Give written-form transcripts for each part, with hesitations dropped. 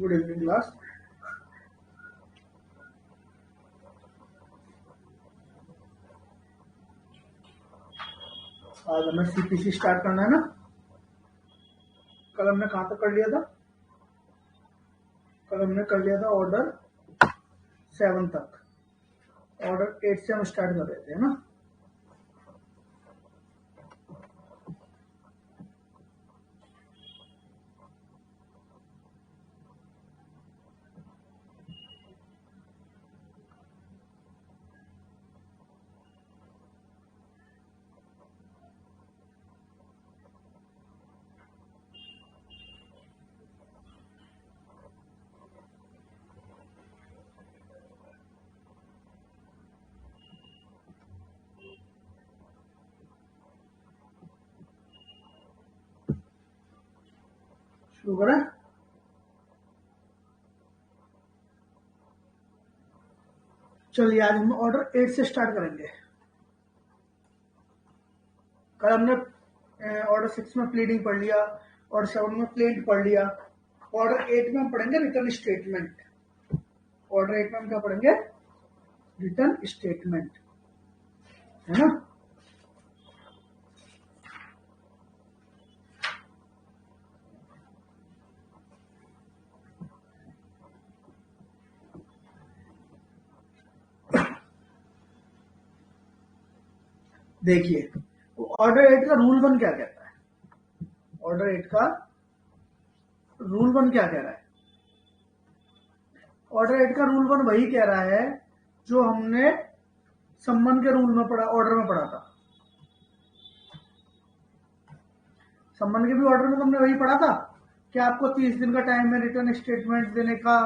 Good evening class. आज हमें CPC start करना है ना। कल हमने कहाँ तक कर लिया था? कल हमने कर लिया था ऑर्डर 7 तक। ऑर्डर 8 से हम स्टार्ट कर रहे थे, है ना। शुरू करें। चलिए आज हम ऑर्डर 8 से स्टार्ट करेंगे। कल हमने ऑर्डर 6 में प्लीडिंग पढ़ लिया, ऑर्डर 7 में प्लेंट पढ़ लिया। ऑर्डर 8 में हम पढ़ेंगे रिटर्न स्टेटमेंट। ऑर्डर 8 में हम क्या पढ़ेंगे? रिटर्न स्टेटमेंट, है ना। देखिए ऑर्डर 8 का रूल 1 क्या कहता है? ऑर्डर 8 का रूल 1 क्या कह रहा है? ऑर्डर 8 का रूल 1 वही कह रहा है जो हमने सम्मन के रूल में पढ़ा, ऑर्डर में पढ़ा था। सम्मन के भी ऑर्डर में तुमने वही पढ़ा था कि आपको 30 दिन का टाइम है रिटर्न स्टेटमेंट देने का,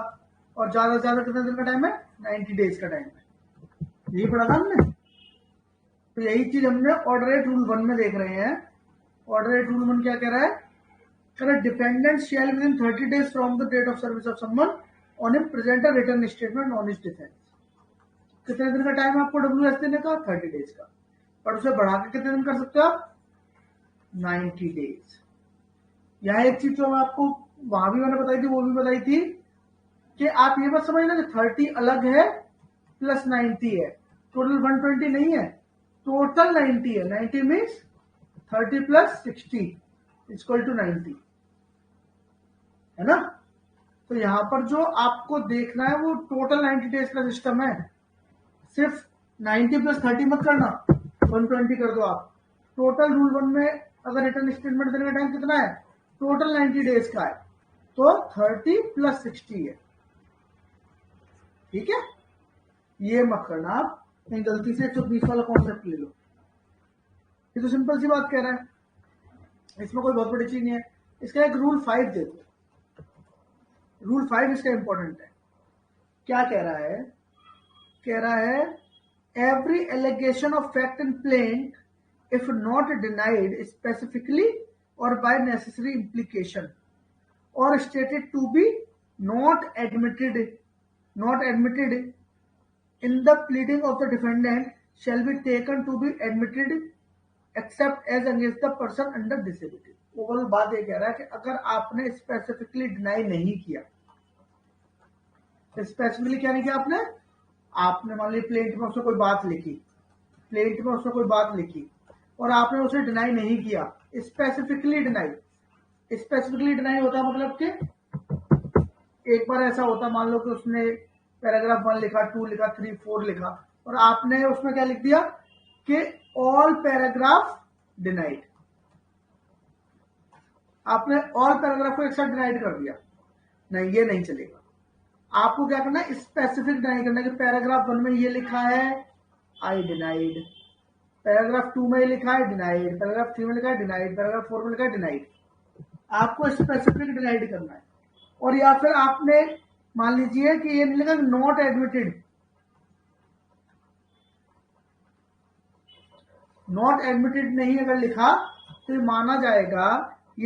और ज्यादा से ज्यादा कितने दिन का टाइम है? 90 डेज का टाइम है। यही पढ़ा था हमने। तो यही चीज हमने ऑर्डर 8 रूल 1 में देख रहे हैं। ऑर्डर 8 रूल 1 क्या कह रहा है? कह रहा है defendant shall within 30 days from the date of service of summons on him present a written statement on his defence. कितने दिन का टाइम है आपको WS देने का? 30 डेज का। और उसे बढ़ा के कितने दिन कर सकते हो आप? 90 डेज। यहाँ एक चीज जो आपको वहां भी मैंने बताई थी, वो भी बताई थी कि आप ये मत समझना कि 30 अलग है प्लस 90 है, टोटल 120 नहीं है, टोटल 90 है। 90 मीन्स 30 प्लस 60 इक्वल टू 90, है ना। तो यहां पर जो आपको देखना है वो टोटल 90 डेज का सिस्टम है। सिर्फ 90 प्लस 30 मत करना, 120 कर दो आप। टोटल रूल 1 में अगर रिटर्न स्टेटमेंट देने का टाइम कितना है? टोटल 90 डेज का है, तो 30 प्लस 60 है। ठीक है, ये मत करना आप कहीं गलती से 120 वाला कॉन्सेप्ट ले लो। ये तो सिंपल सी बात कह रहा है, इसमें कोई बहुत बड़ी चीज नहीं है। इसका एक रूल 5 दे दो। रूल 5 इसका इंपॉर्टेंट है। क्या कह रहा है? कह रहा है every allegation of fact in plaint if not denied specifically or by necessary implication or stated to be not admitted in the pleading of the defendant shall be taken to be admitted except as against the person under disability। Overall बात ये कह रहा है कि अगर आपने specifically deny नहीं किया, स्पेसिफिकली क्या नहीं किया आपने मान ली प्लेंट में उसने कोई बात लिखी, और आपने उसे डिनाई नहीं किया। स्पेसिफिकली डिनाई होता है मतलब कि एक बार ऐसा होता, मान लो कि उसने पैराग्राफ 1 लिखा, 2 लिखा, 3, 4 लिखा, और आपने उसमें क्या लिख दिया कि ऑल पैराग्राफ डिनाइड। आपने ऑल पैराग्राफ को एक साथ डिनाइड कर दिया। नहीं, ये नहीं चलेगा। आपको क्या करना है? स्पेसिफिक डिनाई करना है कि पैराग्राफ 1 में ये लिखा है आई डिनाइड, पैराग्राफ 2 में ये लिखा है डिनाइड, पैराग्राफ 3 में लिखा है डिनाइड, पैराग्राफ 4 में लिखा है डिनाइड। आपको स्पेसिफिक डिनाइड करना है। और या फिर आपने मान लीजिए कि ये लिखा नॉट एडमिटेड, नहीं अगर लिखा तो ये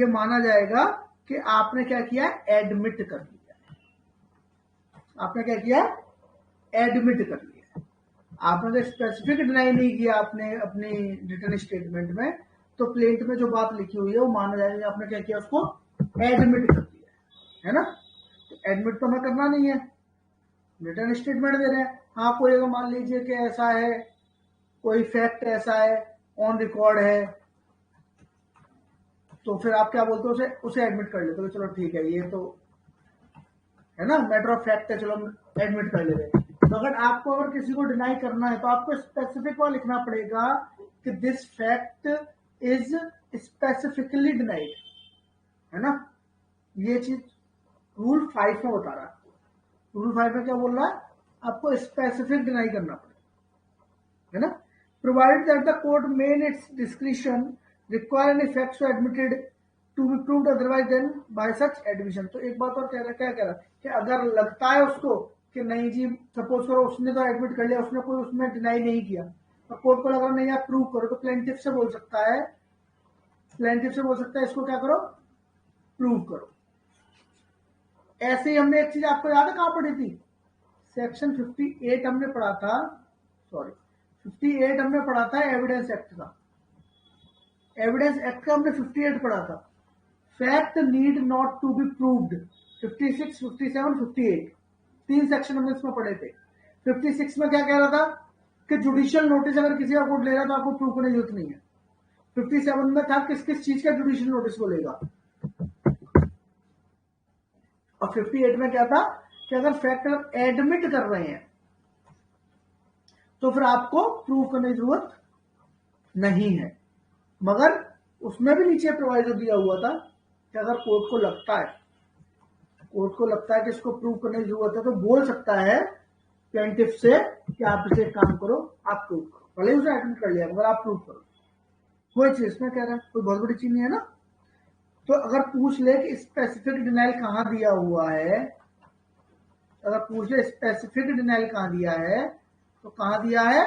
माना जाएगा कि आपने क्या किया? एडमिट कर लिया। आपने क्या किया? एडमिट कर लिया। आपने तो स्पेसिफिक डिनाई नहीं किया आपने अपनी रिटर्न स्टेटमेंट में, तो प्लेंट में जो बात लिखी हुई है वो माना जाएगा आपने क्या किया? उसको एडमिट कर लिया, है ना। एडमिट तो हमें करना नहीं है, रिटर्न स्टेटमेंट दे रहे हैं। हाँ, कोई अगर मान लीजिए कि ऐसा है, कोई फैक्ट ऐसा है, ऑन रिकॉर्ड है, तो फिर आप क्या बोलते हो, उसे एडमिट कर लेते हो, चलो ठीक है, ये तो है ना, मैटर ऑफ फैक्ट है, चलो एडमिट कर लेते हैं। तो अगर आपको अगर किसी को डिनाई करना है तो आपको स्पेसिफिक वहां लिखना पड़ेगा कि this fact is specifically denied, है ना। ये चीज रूल 5 में बता रहा है। रूल 5 में क्या बोल रहा है, आपको स्पेसिफिक डिनाई करना पड़ेगा, है ना। Provided that the court may in its discretion require any facts admitted to be proved otherwise than by such admission. तो एक बात और कह रहा, क्या कह रहा कि अगर लगता है उसको कि नहीं जी, सपोज करो उसने तो एडमिट कर लिया, उसने कोई उसमें डिनाई नहीं किया, तो कोर्ट को लगा नहीं आप प्रूव करो, तो प्लेंटिफ से बोल सकता है, इसको क्या करो, प्रूव करो। ऐसे ही हमने एक चीज आपको याद है कहां पढ़ी थी, सेक्शन 58 हमने पढ़ा था, 58 हमने पढ़ा था एविडेंस एक्ट का। एविडेंस एक्ट का हमने 58 पढ़ा था, fact need not to be proved. 56, 57, 58 तीन सेक्शन हमने इसमें पढ़े थे। 56 में क्या कह रहा था कि जुडिशियल नोटिस अगर किसी का कोर्ट ले रहा तो आपको प्रूव करने की जरूरत नहीं है। 57 में था किस किस चीज का जुडिशियल नोटिस को लेगा, और 58 में क्या था कि अगर फैक्ट अगर एडमिट कर रहे हैं तो फिर आपको प्रूव करने की जरूरत नहीं है। मगर उसमें भी नीचे प्रोवाइजो दिया हुआ था कि अगर कोर्ट को लगता है कि इसको प्रूव करने की जरूरत है तो बोल सकता है प्लेंटिफ से कि आप इसे एक काम करो, आप प्रूव करो, भले ही उसे एडमिट कर लिया मगर आप प्रूव करो। कोई चीज इसमें कह रहा है, कोई बहुत बड़ी चीज नहीं है ना। तो अगर पूछ ले कि स्पेसिफिक डिनाइल कहां दिया हुआ है, अगर पूछ ले स्पेसिफिक डिनाइल कहां दिया है, तो कहां दिया है,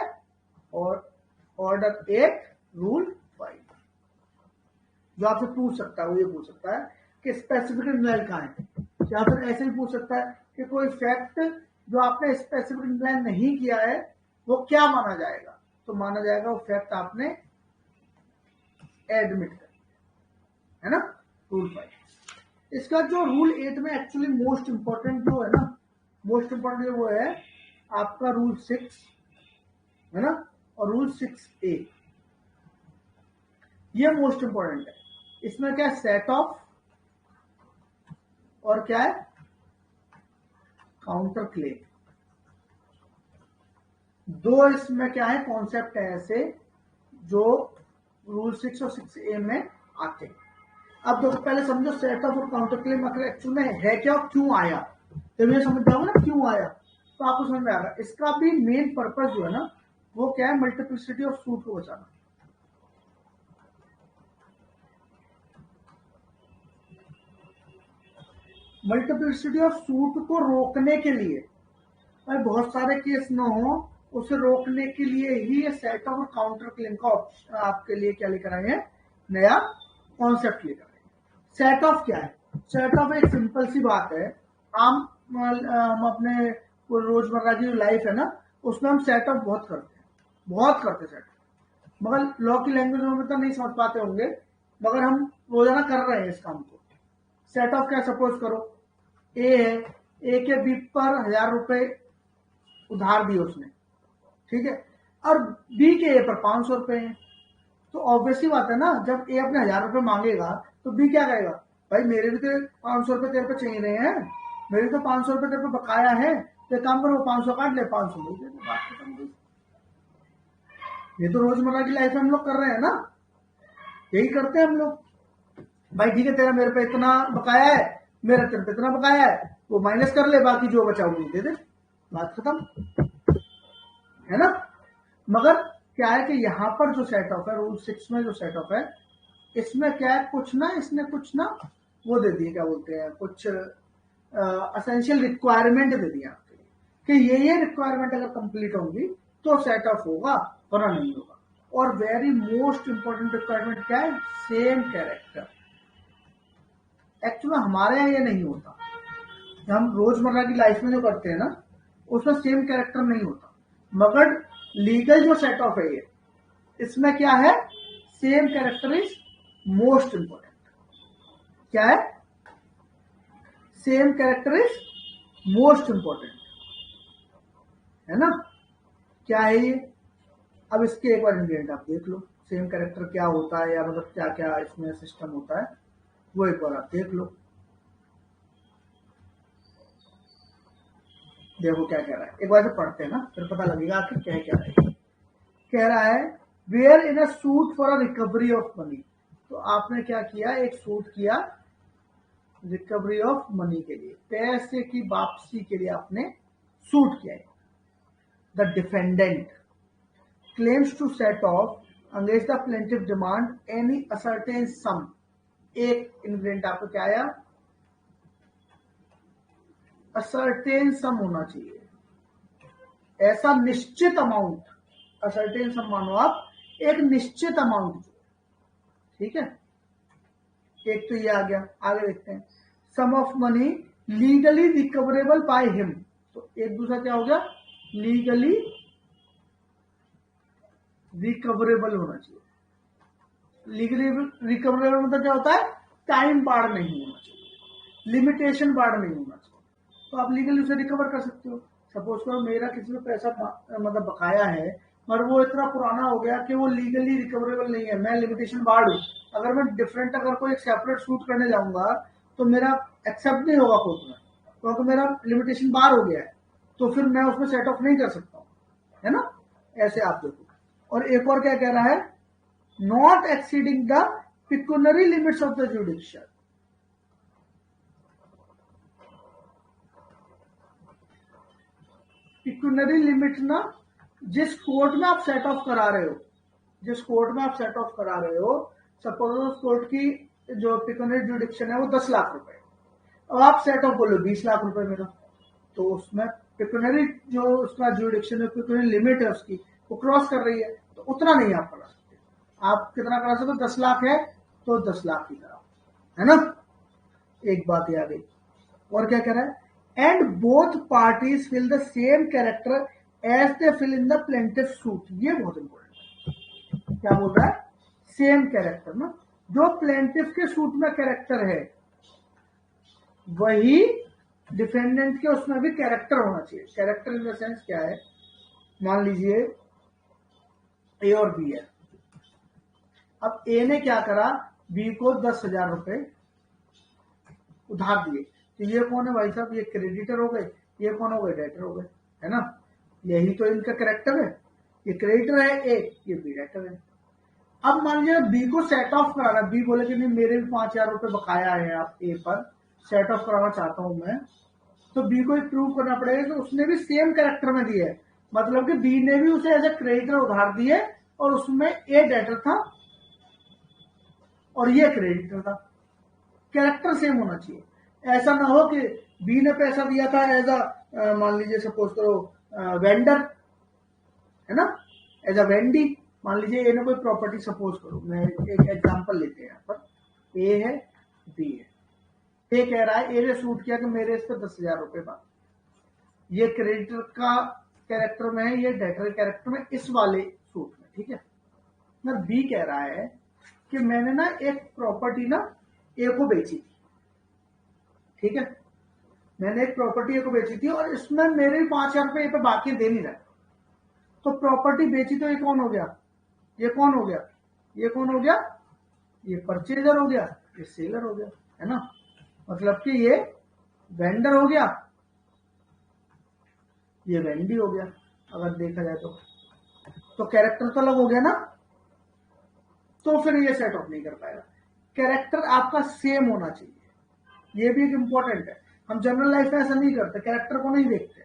और ऑर्डर 8 रूल 5। जो आपसे पूछ सकता है वो ये पूछ सकता है कि स्पेसिफिक डिनाइल कहां है, या फिर ऐसे भी पूछ सकता है कि कोई फैक्ट जो आपने स्पेसिफिक डिनाइल नहीं किया है वो क्या माना जाएगा, तो माना जाएगा वो फैक्ट आपने एडमिट कर, है ना, रूल 5। इसका जो रूल 8 में एक्चुअली मोस्ट इंपॉर्टेंट जो है ना, मोस्ट इंपॉर्टेंट वो है आपका रूल 6, है ना, और रूल 6A, ये मोस्ट इंपॉर्टेंट है। इसमें क्या है, सेट ऑफ, और क्या है, काउंटर क्लेम। दो इसमें क्या है, कॉन्सेप्ट है ऐसे जो रूल 6 और 6A में आते हैं। अब देखो पहले समझो सेट ऑफ और काउंटर क्लेम आखिर एक्चुअल में है क्या और क्यों आया, जब ये समझ जाओगे ना क्यों आया तो आपको समझ में आएगा। इसका भी मेन पर्पस जो है ना वो क्या है, मल्टीप्लिसिटी ऑफ सूट को बचाना। मल्टीप्लिसिटी ऑफ सूट को रोकने के लिए, भाई बहुत सारे केस न हो, उसे रोकने के लिए ही ये सेट ऑफ और काउंटर क्लेम का ऑप्शन आपके लिए क्या लेकर आए हैं, नया कॉन्सेप्ट लेकर आए। सेट ऑफ क्या है, सेट ऑफ एक सिंपल सी बात है, हम अपने रोजमर्रा की जो लाइफ है ना उसमें हम सेट ऑफ बहुत करते सेट, मगर लॉ की लैंग्वेज में तो नहीं समझ पाते होंगे, मगर हम रोजाना कर रहे हैं इस काम को। सेट ऑफ क्या, सपोज करो ए है, ए के बी पर 1000 रुपए उधार दिए उसने, ठीक है, और बी के ए पर 500 रुपए हैं, तो ऑब्वियसली बात है ना, जब ए अपने 1000 रुपए मांगेगा तो बी क्या कहेगा, भाई मेरे भी तो 500 रुपए तेरे पे चाहिए रहे हैं, मेरे तो 500 रुपए तेरे पे बकाया है, तो काम करो 500 काट ले, 500 नहीं दे, बात खत्म हुई। ये तो रोजमर्रा की लाइफ में हम लोग कर रहे हैं ना, यही करते हैं हम लोग, भाई ठीक है तेरा मेरे पे इतना बकाया है, मेरा तेरे पे इतना बकाया है, वो माइनस कर ले, बाकी जो बचा वो दे दे, बात खत्म, है ना। मगर क्या है कि यहाँ पर जो सेट ऑफ है, रूल 6 में जो सेट ऑफ है, इसमें क्या है, इसने कुछ ना वो दे दिए, क्या बोलते हैं, कुछ असेंशियल रिक्वायरमेंट दे दिया आपके लिए कि ये रिक्वायरमेंट अगर कंप्लीट होंगी तो सेट ऑफ होगा, वरना नहीं होगा। और वेरी मोस्ट इंपॉर्टेंट रिक्वायरमेंट क्या है, सेम कैरेक्टर। एक्चुअली हमारे यहाँ ये नहीं होता, हम रोजमर्रा की लाइफ में जो करते हैं ना उसमें सेम कैरेक्टर नहीं होता, मगर लीगल जो सेट ऑफ है ये, इसमें क्या है, same character is most important. क्या है, same character is most important, है ना। क्या है ये? अब इसके एक बार इंग्रेडिएंट आप देख लो, सेम कैरेक्टर क्या होता है या मतलब क्या क्या इसमें सिस्टम होता है वो एक बार आप देख लो। देखो क्या कह रहा है, एक बार से पढ़ते हैं ना, फिर पता लगेगा आखिर क्या क्या है। कह रहा है where in a suit for a recovery of money. तो आपने क्या किया, एक सूट किया रिकवरी ऑफ मनी के लिए, पैसे की वापसी के लिए आपने सूट किया है। The defendant claims to set off against the plaintiff demand any ascertain sum. एक इंग्रेडिएंट आपको क्या आया, असर्टेन सम होना चाहिए, ऐसा निश्चित अमाउंट, असर्टेन सम मानो आप एक निश्चित अमाउंट, ठीक है। एक तो ये आ गया, आगे देखते हैं sum of money legally recoverable by him. तो एक दूसरा क्या हो गया, लीगली रिकवरेबल होना चाहिए। लीगली रिकवरेबल मतलब क्या होता है, टाइम बाढ़ नहीं होना चाहिए, लिमिटेशन बाढ़ नहीं होना चाहिए। तो आप लीगली उसे रिकवर कर सकते हो। सपोज करो मेरा किसी में पैसा मतलब बकाया है और वो इतना पुराना हो गया कि वो लीगली रिकवरेबल नहीं है, मैं लिमिटेशन बाढ़ हूं। अगर मैं डिफरेंट अगर कोई सेपरेट सूट करने जाऊंगा तो मेरा एक्सेप्ट नहीं होगा कोर्ट में, क्योंकि मेरा लिमिटेशन बार हो गया है, तो फिर मैं उसमें सेट ऑफ नहीं कर सकता हूं, है ना। ऐसे आप देखो। और एक और क्या कह रहा है, not exceeding the pecuniary limits of the judicial. Pecuniary limit ना, जिस कोर्ट में आप सेट ऑफ करा रहे हो, जिस कोर्ट में आप सेट ऑफ करा रहे हो, सपोज उस कोर्ट की जो पिक्यूनरी जुडिक्शन है वो 10 लाख रुपए, अब आप सेट ऑफ बोलो 20 लाख रुपए मेरा, तो उसमें पिक्यूनरी जो उसका जुडिक्शन है, पिक्यूनरी लिमिट है उसकी, वो क्रॉस कर रही है, तो उतना नहीं आप करा सकते। आप कितना करा सकते हो, 10 लाख है तो 10 लाख ही कराओ, है ना। एक बात ये आ गई। और क्या कह रहा है, and both parties fill the same character as they fill in the plaintiff suit. ये बहुत इंपॉर्टेंट है। क्या बोल रहा है, सेम कैरेक्टर ना, जो प्लेंटिफ के सूट में कैरेक्टर है वही डिफेंडेंट के उसमें भी कैरेक्टर होना चाहिए। कैरेक्टर इन द सेंस क्या है, मान लीजिए ए और बी है। अब ए ने क्या करा, बी को 10,000 रुपए उधार दिए, तो ये कौन है भाई साहब, ये क्रेडिटर हो गए, ये कौन हो गए, डेटर हो गए, है ना। यही तो इनका कैरेक्टर है, ये क्रेडिटर है ए, ये बी डेटर है। अब मान लीजिए बी को सेट ऑफ कराना, बी बोले कि नहीं मेरे भी 5,000 रुपए बकाया है आप ए पर, सेट ऑफ कराना चाहता हूं मैं, तो बी को एक प्रूव करना पड़ेगा कि उसने भी सेम कैरेक्टर में दिया है, मतलब कि बी ने भी उसे एज ए क्रेडिटर उधार दिए और उसमें ए डेटर था और ये क्रेडिटर था। कैरेक्टर सेम होना चाहिए, ऐसा ना हो कि बी ने पैसा दिया था एज अ मान लीजिए सपोज करो वेंडर, है ना, एज अ वेंडी। मान लीजिए ए ने कोई प्रॉपर्टी, सपोज करो मैं एक एग्जांपल लेते हैं यहाँ पर, ए है बी है, ए कह रहा है, ए ने सूट किया कि मेरे इस पर 10,000 रुपए बात, ये क्रेडिटर का कैरेक्टर में है, ये डेटर कैरेक्टर में इस वाले सूट में, ठीक है ना। बी कह रहा है कि मैंने ना एक प्रॉपर्टी ना ए को बेची थी, ठीक है, मैंने एक प्रॉपर्टी ए को बेची थी और इसमें मेरे 5,000 रुपए ए पे बाकी दे नहीं रहा, तो प्रॉपर्टी बेची तो ये कौन हो गया, ये कौन हो गया, ये कौन हो गया, ये परचेजर हो गया, ये सेलर हो गया, है ना। मतलब कि ये वेंडर हो गया, ये वेंडी हो गया, अगर देखा जाए तो कैरेक्टर तो अलग हो गया ना, तो फिर ये सेट ऑफ नहीं कर पाएगा। कैरेक्टर आपका सेम होना चाहिए, ये भी एक इंपॉर्टेंट है। हम जनरल लाइफ में ऐसा नहीं करते, कैरेक्टर को नहीं देखते,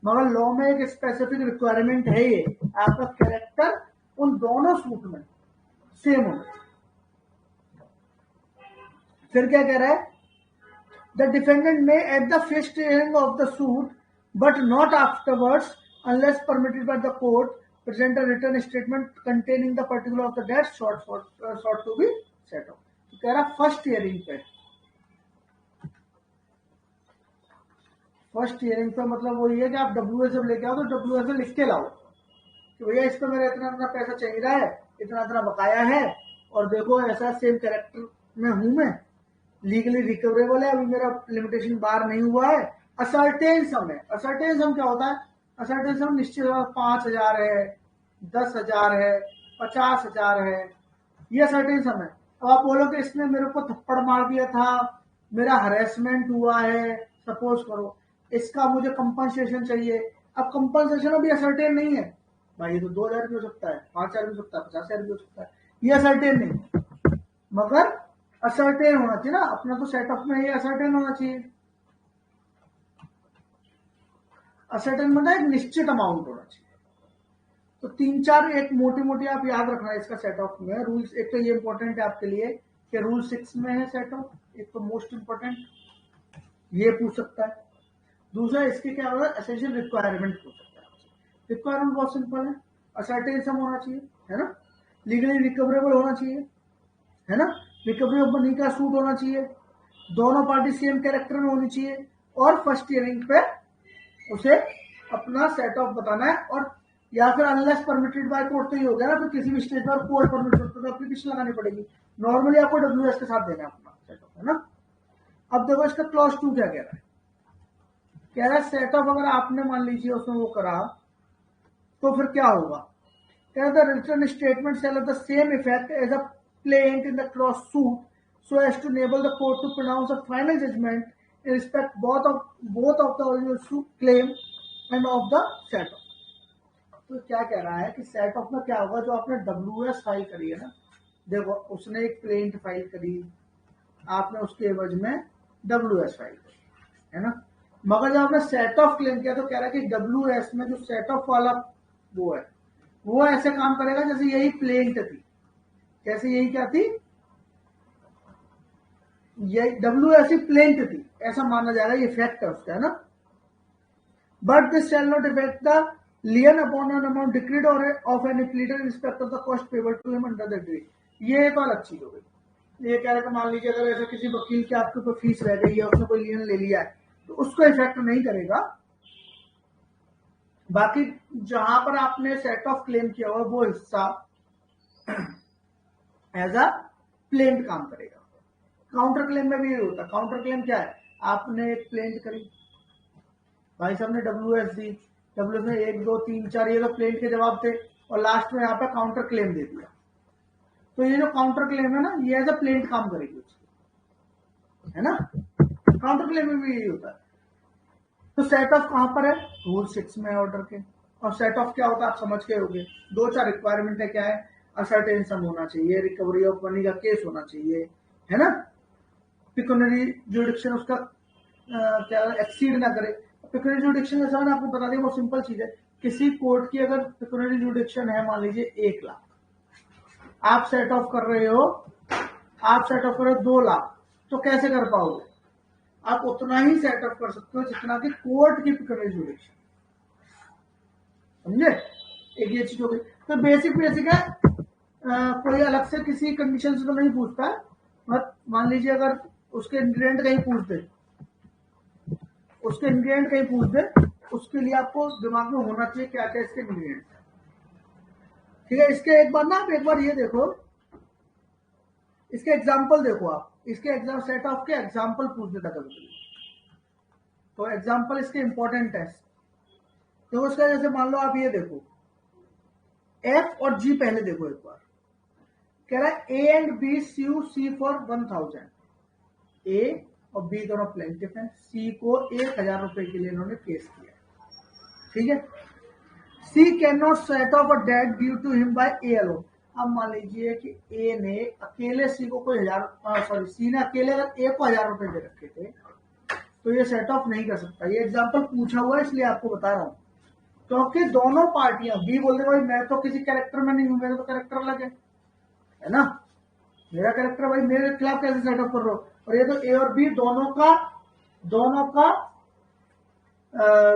मगर लॉ में एक स्पेसिफिक रिक्वायरमेंट है ये, आपका कैरेक्टर उन दोनों सूट में सेम होना चाहिए। फिर क्या कह रहा है, the defendant may at the first hearing of the suit but not afterwards unless permitted by the court present a written statement containing the particular of the debt sought to be set off. कह रहा first hearing पे, first hearing पे मतलब वो ये कि आप WA जब लेके आओ तो डब्ल्यूए से लिख के लाओ कि भैया इस पर मेरा इतना इतना पैसा चाहिए है, इतना इतना बकाया है, और देखो ऐसा सेम कैरेक्टर में हूं मैं, लीगली रिकवरेबल है, अभी मेरा लिमिटेशन बार नहीं हुआ है। असर्टेन सम है, असर्टेन सम क्या होता है? असर्टेन सम निश्चित 5,000 है, 10,000 है, 50,000 है, ये असर्टेन सम है। अब आप बोलो कि इसने मेरे को थप्पड़ मार दिया था, मेरा हरेसमेंट हुआ है, सपोज करो, इसका मुझे कंपनसेशन चाहिए। अब कंपनसेशन अभी असर्टेन नहीं है भाई, ये तो 2,000 भी हो सकता है, 5,000 भी हो सकता है, 50,000 भी हो सकता है, ये असर्टेन नहीं, मगर असर्टेन होना चाहिए ना, अपना तो सेटअप में ये असर्टेन होना चाहिए। असर्टेन मतलब एक निश्चित अमाउंट होना चाहिए। तो 3-4 एक मोटी मोटी आप याद रखना इसका सेट ऑफ में रूल्स। एक तो ये इंपॉर्टेंट है आपके लिए कि रूल 6 में है सेट ऑफ, एक तो मोस्ट इंपॉर्टेंट ये पूछ सकता है। दूसरा इसके क्या होगा, एसेंशियल रिक्वायरमेंट पूछ सकता है। रिक्वायरमेंट बहुत सिंपल है, असर्टेन सम होना चाहिए, है ना, लीगली रिकवरेबल होना चाहिए, है ना, रिकवरी ऑफ मनी का सूट होना चाहिए, दोनों पार्टी सेम कैरेक्टर में होनी चाहिए, और फर्स्ट हियरिंग पे उसे अपना सेट ऑफ बताना है। और या फिर अनलेस परमिटेड बाय कोर्ट तो ही हो गया ना, फिर किसी भी स्टेज पर कोर्ट परमिट होता है तो एप्लीकेशन लगानी पड़ेगी। नॉर्मली आपको डब्ल्यूएस के साथ देना है अपना सेट ऑफ, है ना। अब देखो इसका क्लॉज 2 क्या कह रहा है, कह रहा है सेट ऑफ अगर आपने मान लीजिए उसमें वो करा तो फिर क्या होगा, कह रहा था written statement shall have the same effect as a plaintiff in the clause suit so as to enable the court to pronounce a final judgment in respect both of the original suit claim and of the set off। तो क्या कह रहा है कि set of में क्या होगा, जो आपने डब्ल्यूएस फाइल करी है ना, देखो उसने एक प्लेंट फाइल करी, आपने उसके एवज में डब्ल्यूएस फाइल करी, है ना, मगर जब आपने सेट ऑफ क्लेम किया तो कह रहा है कि डब्ल्यूएस में जो सेट ऑफ वाला वो है, वो ऐसे काम करेगा जैसे यही प्लेंट थी। कैसे, यही क्या थी, ये डब्ल्यू ऐसी प्लेंट थी, ऐसा माना जाएगा, ये फैक्ट है उसका, है ना। But this shall not affect the lien upon an amount decreed or of any pleader in respect of the cost payable to him under the degree. ये तो अलग चीज हो गई। ये कह रहे हैं मान लीजिए अगर ऐसा किसी वकील के आपके ऊपर फीस रह गई है, उसने कोई लियन ले लिया है, तो उसको इफेक्ट नहीं करेगा। बाकी जहां पर आपने सेट ऑफ क्लेम किया हुआ वो हिस्सा एज अ प्लेंट काम करेगा। काउंटर क्लेम में भी ये होता है। काउंटर क्लेम क्या है, आपने एक प्लेंट करी, भाई साहब ने डब्ल्यूएस दी, डब्ल्यूएस में 1 2 3 4 ये तो प्लेंट के जवाब थे, और लास्ट में यहाँ पे काउंटर क्लेम दे दिया। तो ये जो काउंटर क्लेम है ना, ये एज अ प्लेंट काम करेगी उसकी, है ना। काउंटर क्लेम में भी यही होता है। तो सेट ऑफ कहां पर है, रूल 6 में ऑर्डर के। और सेट ऑफ क्या होता है आप समझ के होगे, 2-4 रिक्वायरमेंट है, क्या है, असर्टेन सम होना चाहिए, रिकवरी ऑफ मनी का केस होना चाहिए, है ना, पिक्यूनरी जुडिक्शन उसका क्या एक्सीड ना करे। पिक्यूनरी जुडिक्शन जैसा मैंने आपको बता दिया, वो सिंपल चीज है। किसी कोर्ट की अगर पिक्यूनरी जुडिक्शन है मान लीजिए 1 लाख, आप सेट ऑफ कर रहे हो, 2 लाख, तो कैसे कर पाओगे, आप उतना ही सेट ऑफ कर सकते हो जितना कि कोर्ट की पिक्यूनरी जुडिक्शन, समझे। एक ये चीज हो गई। तो बेसिक है, कोई अलग से किसी कंडीशन से तो नहीं पूछता है, बट मान लीजिए अगर उसके इंग्रेडिएंट कहीं पूछ दे, उसके लिए आपको दिमाग में होना चाहिए क्या क्या इसके इंग्रेडिएंट है, ठीक है। इसके एक बार ना आप एक बार ये देखो, इसके एग्जाम्पल देखो, आप इसके एग्जाम सेट ऑफ के एग्जाम्पल पूछ देता कभी कभी, तो एग्जाम्पल इसके इंपॉर्टेंट है। तो उसका जैसे मान लो आप ये देखो, एफ और जी पहले देखो एक बार, कह रहा है A and B sue C for 1,000। A और बी दोनों प्लेंटिफ हैं, सी को 1,000 रुपए के लिए इन्होंने केस किया, ठीक है। C can not set off a debt due to him by A alone. अब मान लीजिए कि ए ने अकेले सी को कोई सी ने अकेले अगर ए को 1,000 रुपए दे रखे थे, तो ये सेट ऑफ नहीं कर सकता। ये एग्जाम्पल पूछा हुआ है इसलिए आपको बता रहा हूं, क्योंकि दोनों पार्टियां, बी बोलते भाई मैं तो किसी कैरेक्टर में नहीं हूं, मेरा तो कैरेक्टर अलग है ना, मेरा कैरेक्टर भाई मेरे खिलाफ कैसे सेट ऑफ कर रहे हो, और ये तो ए और बी दोनों का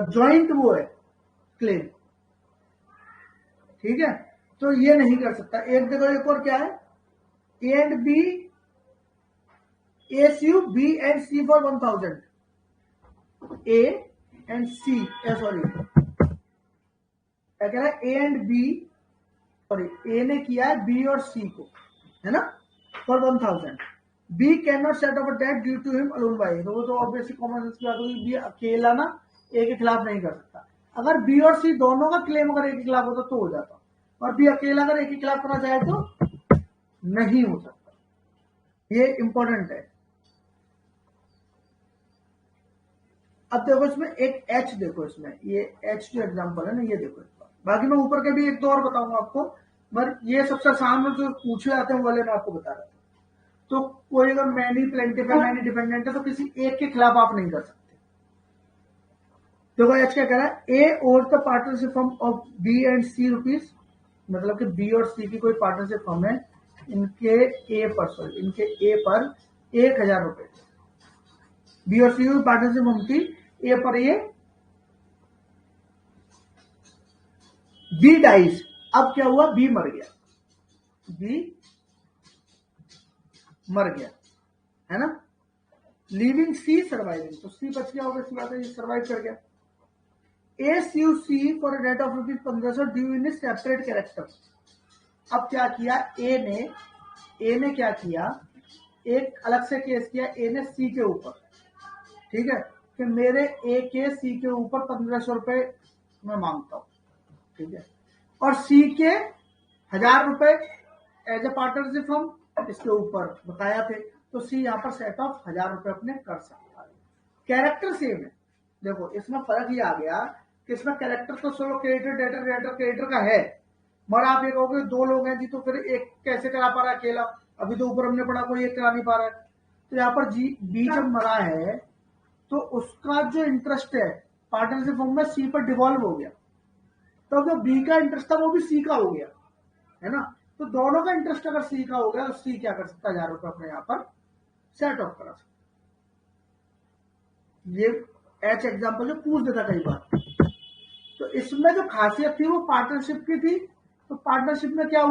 ज्वाइंट वो है क्लेम, ठीक है। तो ये नहीं कर सकता। एक देखो एक और क्या है, A and B, A C B and C for 1,000, A and C, sorry क्या कह रहा है, A and B, sorry A ने किया है बी और सी को, है ना, for 1,000, B can not set off a debt due to him alone by, तो वो तो ऑब्वियसली कॉमन सेंस की बात होगी, बी अकेला ना ए के खिलाफ नहीं कर सकता। अगर बी और सी दोनों का क्लेम अगर ए के खिलाफ होता तो हो जाता, और बी अकेला अगर ए के खिलाफ करना चाहे तो नहीं हो सकता। ये इंपॉर्टेंट है। अब देखो इसमें एक एच, देखो इसमें ये एच जो एग्जांपल है ना, ये देखो, बाकी मैं ऊपर के भी एक दो और बताऊंगा आपको, मगर ये सबसे आसान जो पूछे जाते हैं वाले मैं आपको बता रहा हूँ। तो कोई अगर मैनी प्लेंटिफ है, मैनी डिपेंडेंट है, तो किसी एक के खिलाफ आप नहीं कर सकते। देखो एच क्या कह रहा है, ए और the partnership firm of B and C rupees, मतलब कि बी और सी की कोई पार्टनरशिप फर्म है, इनके ए पर 1,000 रुपए, बी और सी की पार्टनरशिप फर्म थी, ए पर ये बी डाइज। अब क्या हुआ, बी मर गया, बी मर गया, है ना, लिविंग सी सर्वाइविंग, तो सी बच गया होगा, इसी बात है, ये सर्वाइव कर गया। A sue C for rate of ₹1500 due in separate character. अब क्या किया ए ने क्या किया, एक अलग से केस किया ए ने सी के ऊपर, ठीक है, कि मेरे ए के सी के ऊपर 1500 रुपए मैं मांगता हूं, ठीक है, और सी के 1,000 रुपए एज ए पार्टनरशिप हम इसके ऊपर बताया थे, तो सी यहाँ पर सेट ऑफ 1,000 रुपए अपने कर सकता है। कैरेक्टर सेम है, देखो इसमें फर्क ये आ गया कि इसमें कैरेक्टर तो चलो क्रेडिटर का है, मगर आप ये कहोगे 2 लोग हैं जी, तो फिर एक कैसे करा पा रहा है अकेला, अभी तो ऊपर हमने पढ़ा कोई एक करा नहीं पा रहा है। तो यहाँ पर बी जब मरा है तो उसका जो इंटरेस्ट है पार्टनरशिप फॉर्म में सी पर डिवॉल्व हो गया, तो जो बी का इंटरेस्ट था वो भी सी का हो गया, है ना, तो दोनों का इंटरेस्ट अगर सी का हो गया तो सी क्या कर सकता है, 1,000 रुपए अपने यहाँ पर सेट ऑफ करा सकता। ये एच एग्जाम्पल जो पूछ देता कई बार, तो इसमें जो खासियत थी वो पार्टनरशिप की थी, तो पार्टनरशिप में क्या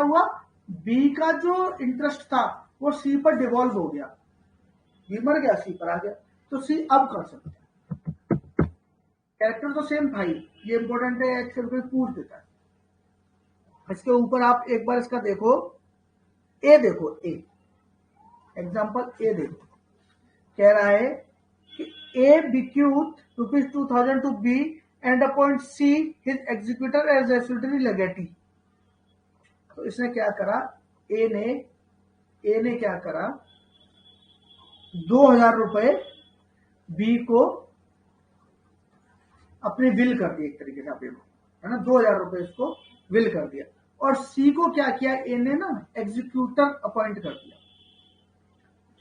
हुआ, बी का जो इंटरेस्ट था वो सी पर डिवॉल्व हो गया, बी मर गया सी पर आ गया, तो सी अब कर सकते हैं। कैरेक्टर तो सेम था ही, ये इंपॉर्टेंट है, एच करके पूछ देता है। इसके ऊपर आप एक बार इसका देखो, ए देखो, ए एग्जाम्पल ए देखो, कह रहा है कि A bequeath ₹2,000 to B and appoint C his executor as residuary legatee. तो इसने क्या करा, ए ने क्या करा, 2,000 रुपए बी को अपनी विल कर दिया, एक तरीके से आप है ना, 2,000 रुपए इसको विल कर दिया, और सी को क्या किया, ए ने ना एग्जीक्यूटर अपॉइंट कर दिया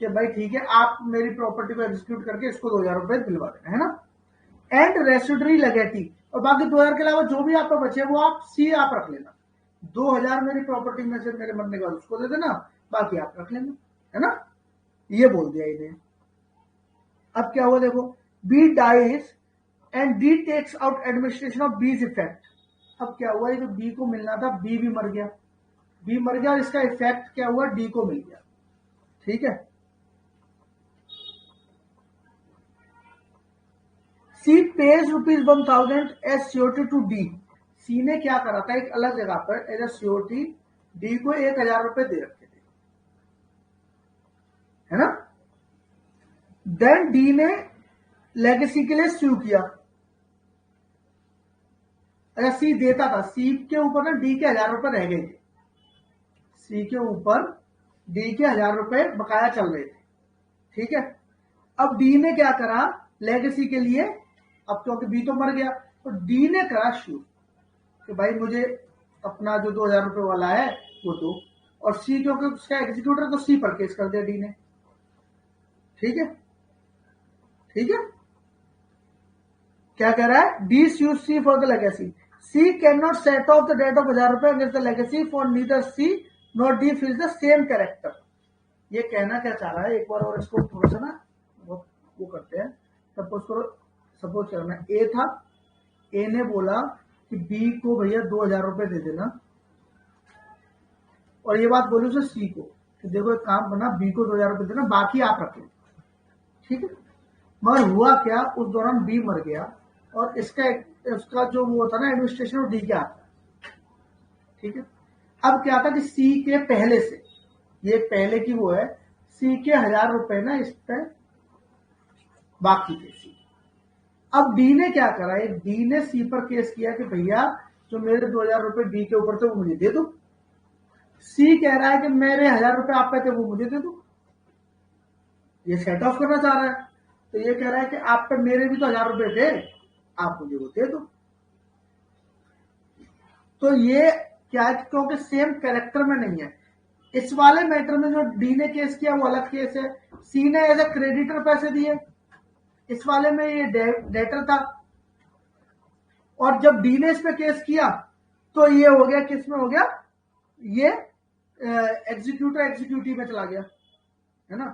कि भाई ठीक है, आप मेरी प्रॉपर्टी को एग्जीक्यूट करके इसको 2,000 रुपए दिलवा देना, है ना, एंड रेस्यूटरी लगेटी, और बाकी 2,000 के अलावा जो भी आपका बचे वो आप रख लेना, 2,000 मेरी प्रॉपर्टी में से मेरे मरने के बाद उसको दे देना, बाकी आप रख लेना, है ना, ये बोल दिया इन्हें। अब क्या हुआ देखो, B dies and D takes out administration of B's effect. अब क्या हुआ, ये जो बी को मिलना था बी भी मर गया, और इसका इफेक्ट क्या हुआ, डी को मिल गया, ठीक है। C pays ₹1,000 as surety to D. C ने क्या करा था, एक अलग जगह पर एज ए सियोरिटी डी को 1,000 रुपए दे रखे थे, है ना। देन डी ने लेगेसी के लिए स्यू किया, अच्छा सी देता था, सी के ऊपर ना डी के 1,000 रुपए रह गए थे, सी के ऊपर डी के 1,000 रुपए बकाया चल रहे थे, ठीक है। अब डी ने क्या करा लेगेसी के लिए, अब क्योंकि बी तो मर गया, तो डी ने करा शू कि भाई मुझे अपना जो 2,000 रुपए वाला है वो दो, और सी क्योंकि उसका एग्जीक्यूटर तो सी पर केस कर दिया डी ने, ठीक है, क्या कह रहा है, D sue C for the legacy, C can not set off the date of 1,000 रुपए against the legacy for neither C not D fills the same character. ये कहना क्या चाह रहा है, एक बार और इसको थोड़ा सा ना वो करते हैं। सपोज करना ए था, ए ने बोला कि बी को भैया 2,000 रुपए दे देना, और ये बात बोली उसे सी को कि देखो एक काम करना, बी को 2,000 रुपए देना, बाकी आप रखें, ठीक है। मगर हुआ क्या, उस दौरान बी मर गया, और इसका जो वो होता ना एडमिनिस्ट्रेशन वो डी के आता, ठीक है। अब क्या था कि सी के पहले से, ये पहले की वो है, सी के 1000 रुपए ना इस पे बाकी थे सी। अब डी ने क्या करा है, डी ने सी पर केस किया कि भैया जो मेरे 2000 रुपए डी के ऊपर थे वो मुझे दे दो। सी कह रहा है कि मेरे 1000 रुपए आप पे थे वो मुझे दे दो। ये सेट ऑफ करना चाह रहा है, तो ये कह रहा है कि आप पे मेरे भी तो 1000 रुपए थे, आप मुझे वो दे दो। तो ये क्या है, क्योंकि सेम कैरेक्टर में नहीं है। इस वाले मैटर में जो डी ने केस किया वो अलग केस है, सी ने एज ए क्रेडिटर पैसे दिए, इस वाले में ये डेटर था। और जब डी ने इस पे केस किया तो ये हो गया, किस में हो गया, ये एग्जीक्यूटर एग्जीक्यूटिव में चला गया, है ना,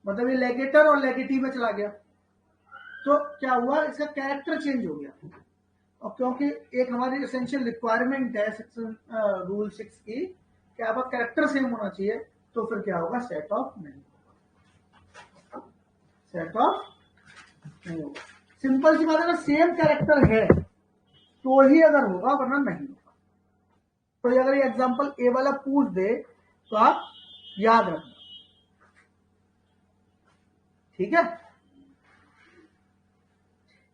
मतलब ये लेगेटर और लेगेटिव में चला गया। तो क्या हुआ, इसका कैरेक्टर चेंज हो गया। और क्योंकि एक हमारी एसेंशियल रिक्वायरमेंट है सेक्शन रूल 6 की कि आपका कैरेक्टर सेम होना चाहिए, तो फिर क्या होगा, सेट ऑफ नहीं होगा, सेट ऑफ नहीं होगा। सिंपल सी बात है, अगर सेम कैरेक्टर है तो ही अगर होगा, वरना नहीं होगा। तो अगर ये एग्जांपल ए वाला पूछ दे तो आप याद रखना, ठीक है।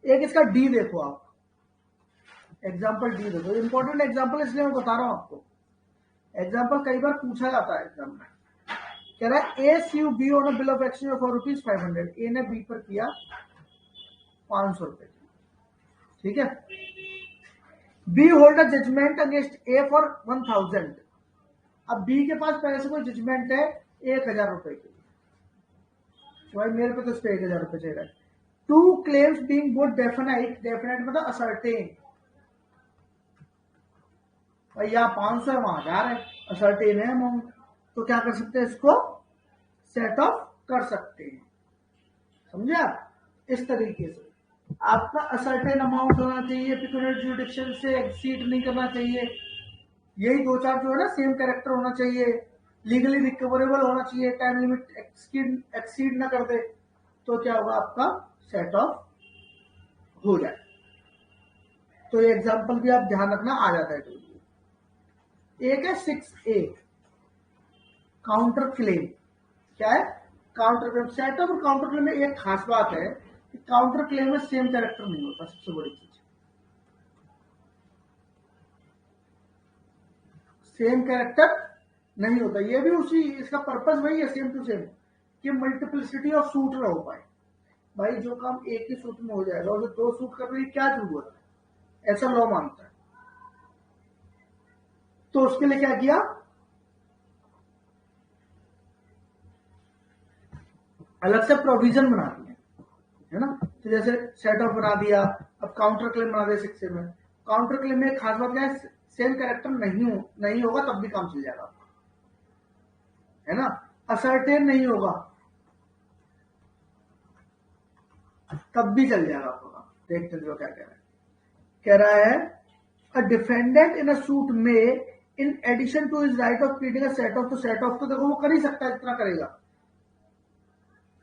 एक इसका डी देखो आप, एग्जाम्पल डी देखो, इंपॉर्टेंट एग्जाम्पल इसलिए मैं बता रहा हूं आपको, एग्जाम्पल कई बार पूछा जाता है एग्जाम में। कह रहा है A C B on bill of exchange for ₹500, A ने बी पर किया 500 रुपए, ठीक है। B hold a judgement against A for 1000। अब बी के पास पहले से कोई जजमेंट है 1000 रुपए के लिए, भाई मेरे पे तो इस पे 1000 रुपए चाहिए। Two claims being both definite, definite मतलब असर्टेन, भाई यहाँ 500 है वहां 1000 है, असर्टेन है अमाउंट, तो क्या कर सकते हैं, इसको सेट ऑफ कर सकते हैं, समझे आप। इस तरीके से आपका असर्टेन अमाउंट होना चाहिए, पिक्यूनियर जुरिडिक्शन से एक्सीड नहीं करना चाहिए, यही दो चार जो है ना, सेम कैरेक्टर होना चाहिए, लीगली रिकवरेबल होना चाहिए, टाइम लिमिट एक्सीड ना कर दे, तो क्या होगा, आपका सेट ऑफ हो जाए। तो ये एग्जांपल भी आप ध्यान रखना, आ जाता है। तो एक है 6A काउंटर क्लेम। क्या है, काउंटर क्लेम। सेट ऑफ और काउंटर क्लेम में एक खास बात है कि काउंटर क्लेम में सेम कैरेक्टर नहीं होता, सबसे बड़ी चीज, सेम कैरेक्टर नहीं होता। ये भी उसी, इसका पर्पस वही है, सेम टू सेम, कि मल्टीप्लिसिटी ऑफ सूट ना हो पाए। भाई जो काम एक ही सूट में हो जाएगा उसे दो सूट करने की क्या जरूरत है, ऐसा लॉ मानता है। तो उसके लिए क्या किया, अलग से प्रोविजन बना दिया, है ना। तो जैसे सेट ऑफ बना दिया, अब काउंटर क्लेम बना दिया 6 में। काउंटर क्लेम में खास बात क्या है, सेम कैरेक्टर नहीं होगा तब भी काम चल जाएगा, है ना। असर्टेन नहीं होगा तब भी चल जाएगा आपको काम। देखते हैं क्या कह रहा है, अ डिफेंडेंट इन अ सूट में in addition to his right of pleading a set off, तो सेट ऑफ तो देखो वो कर ही सकता है, इतना करेगा।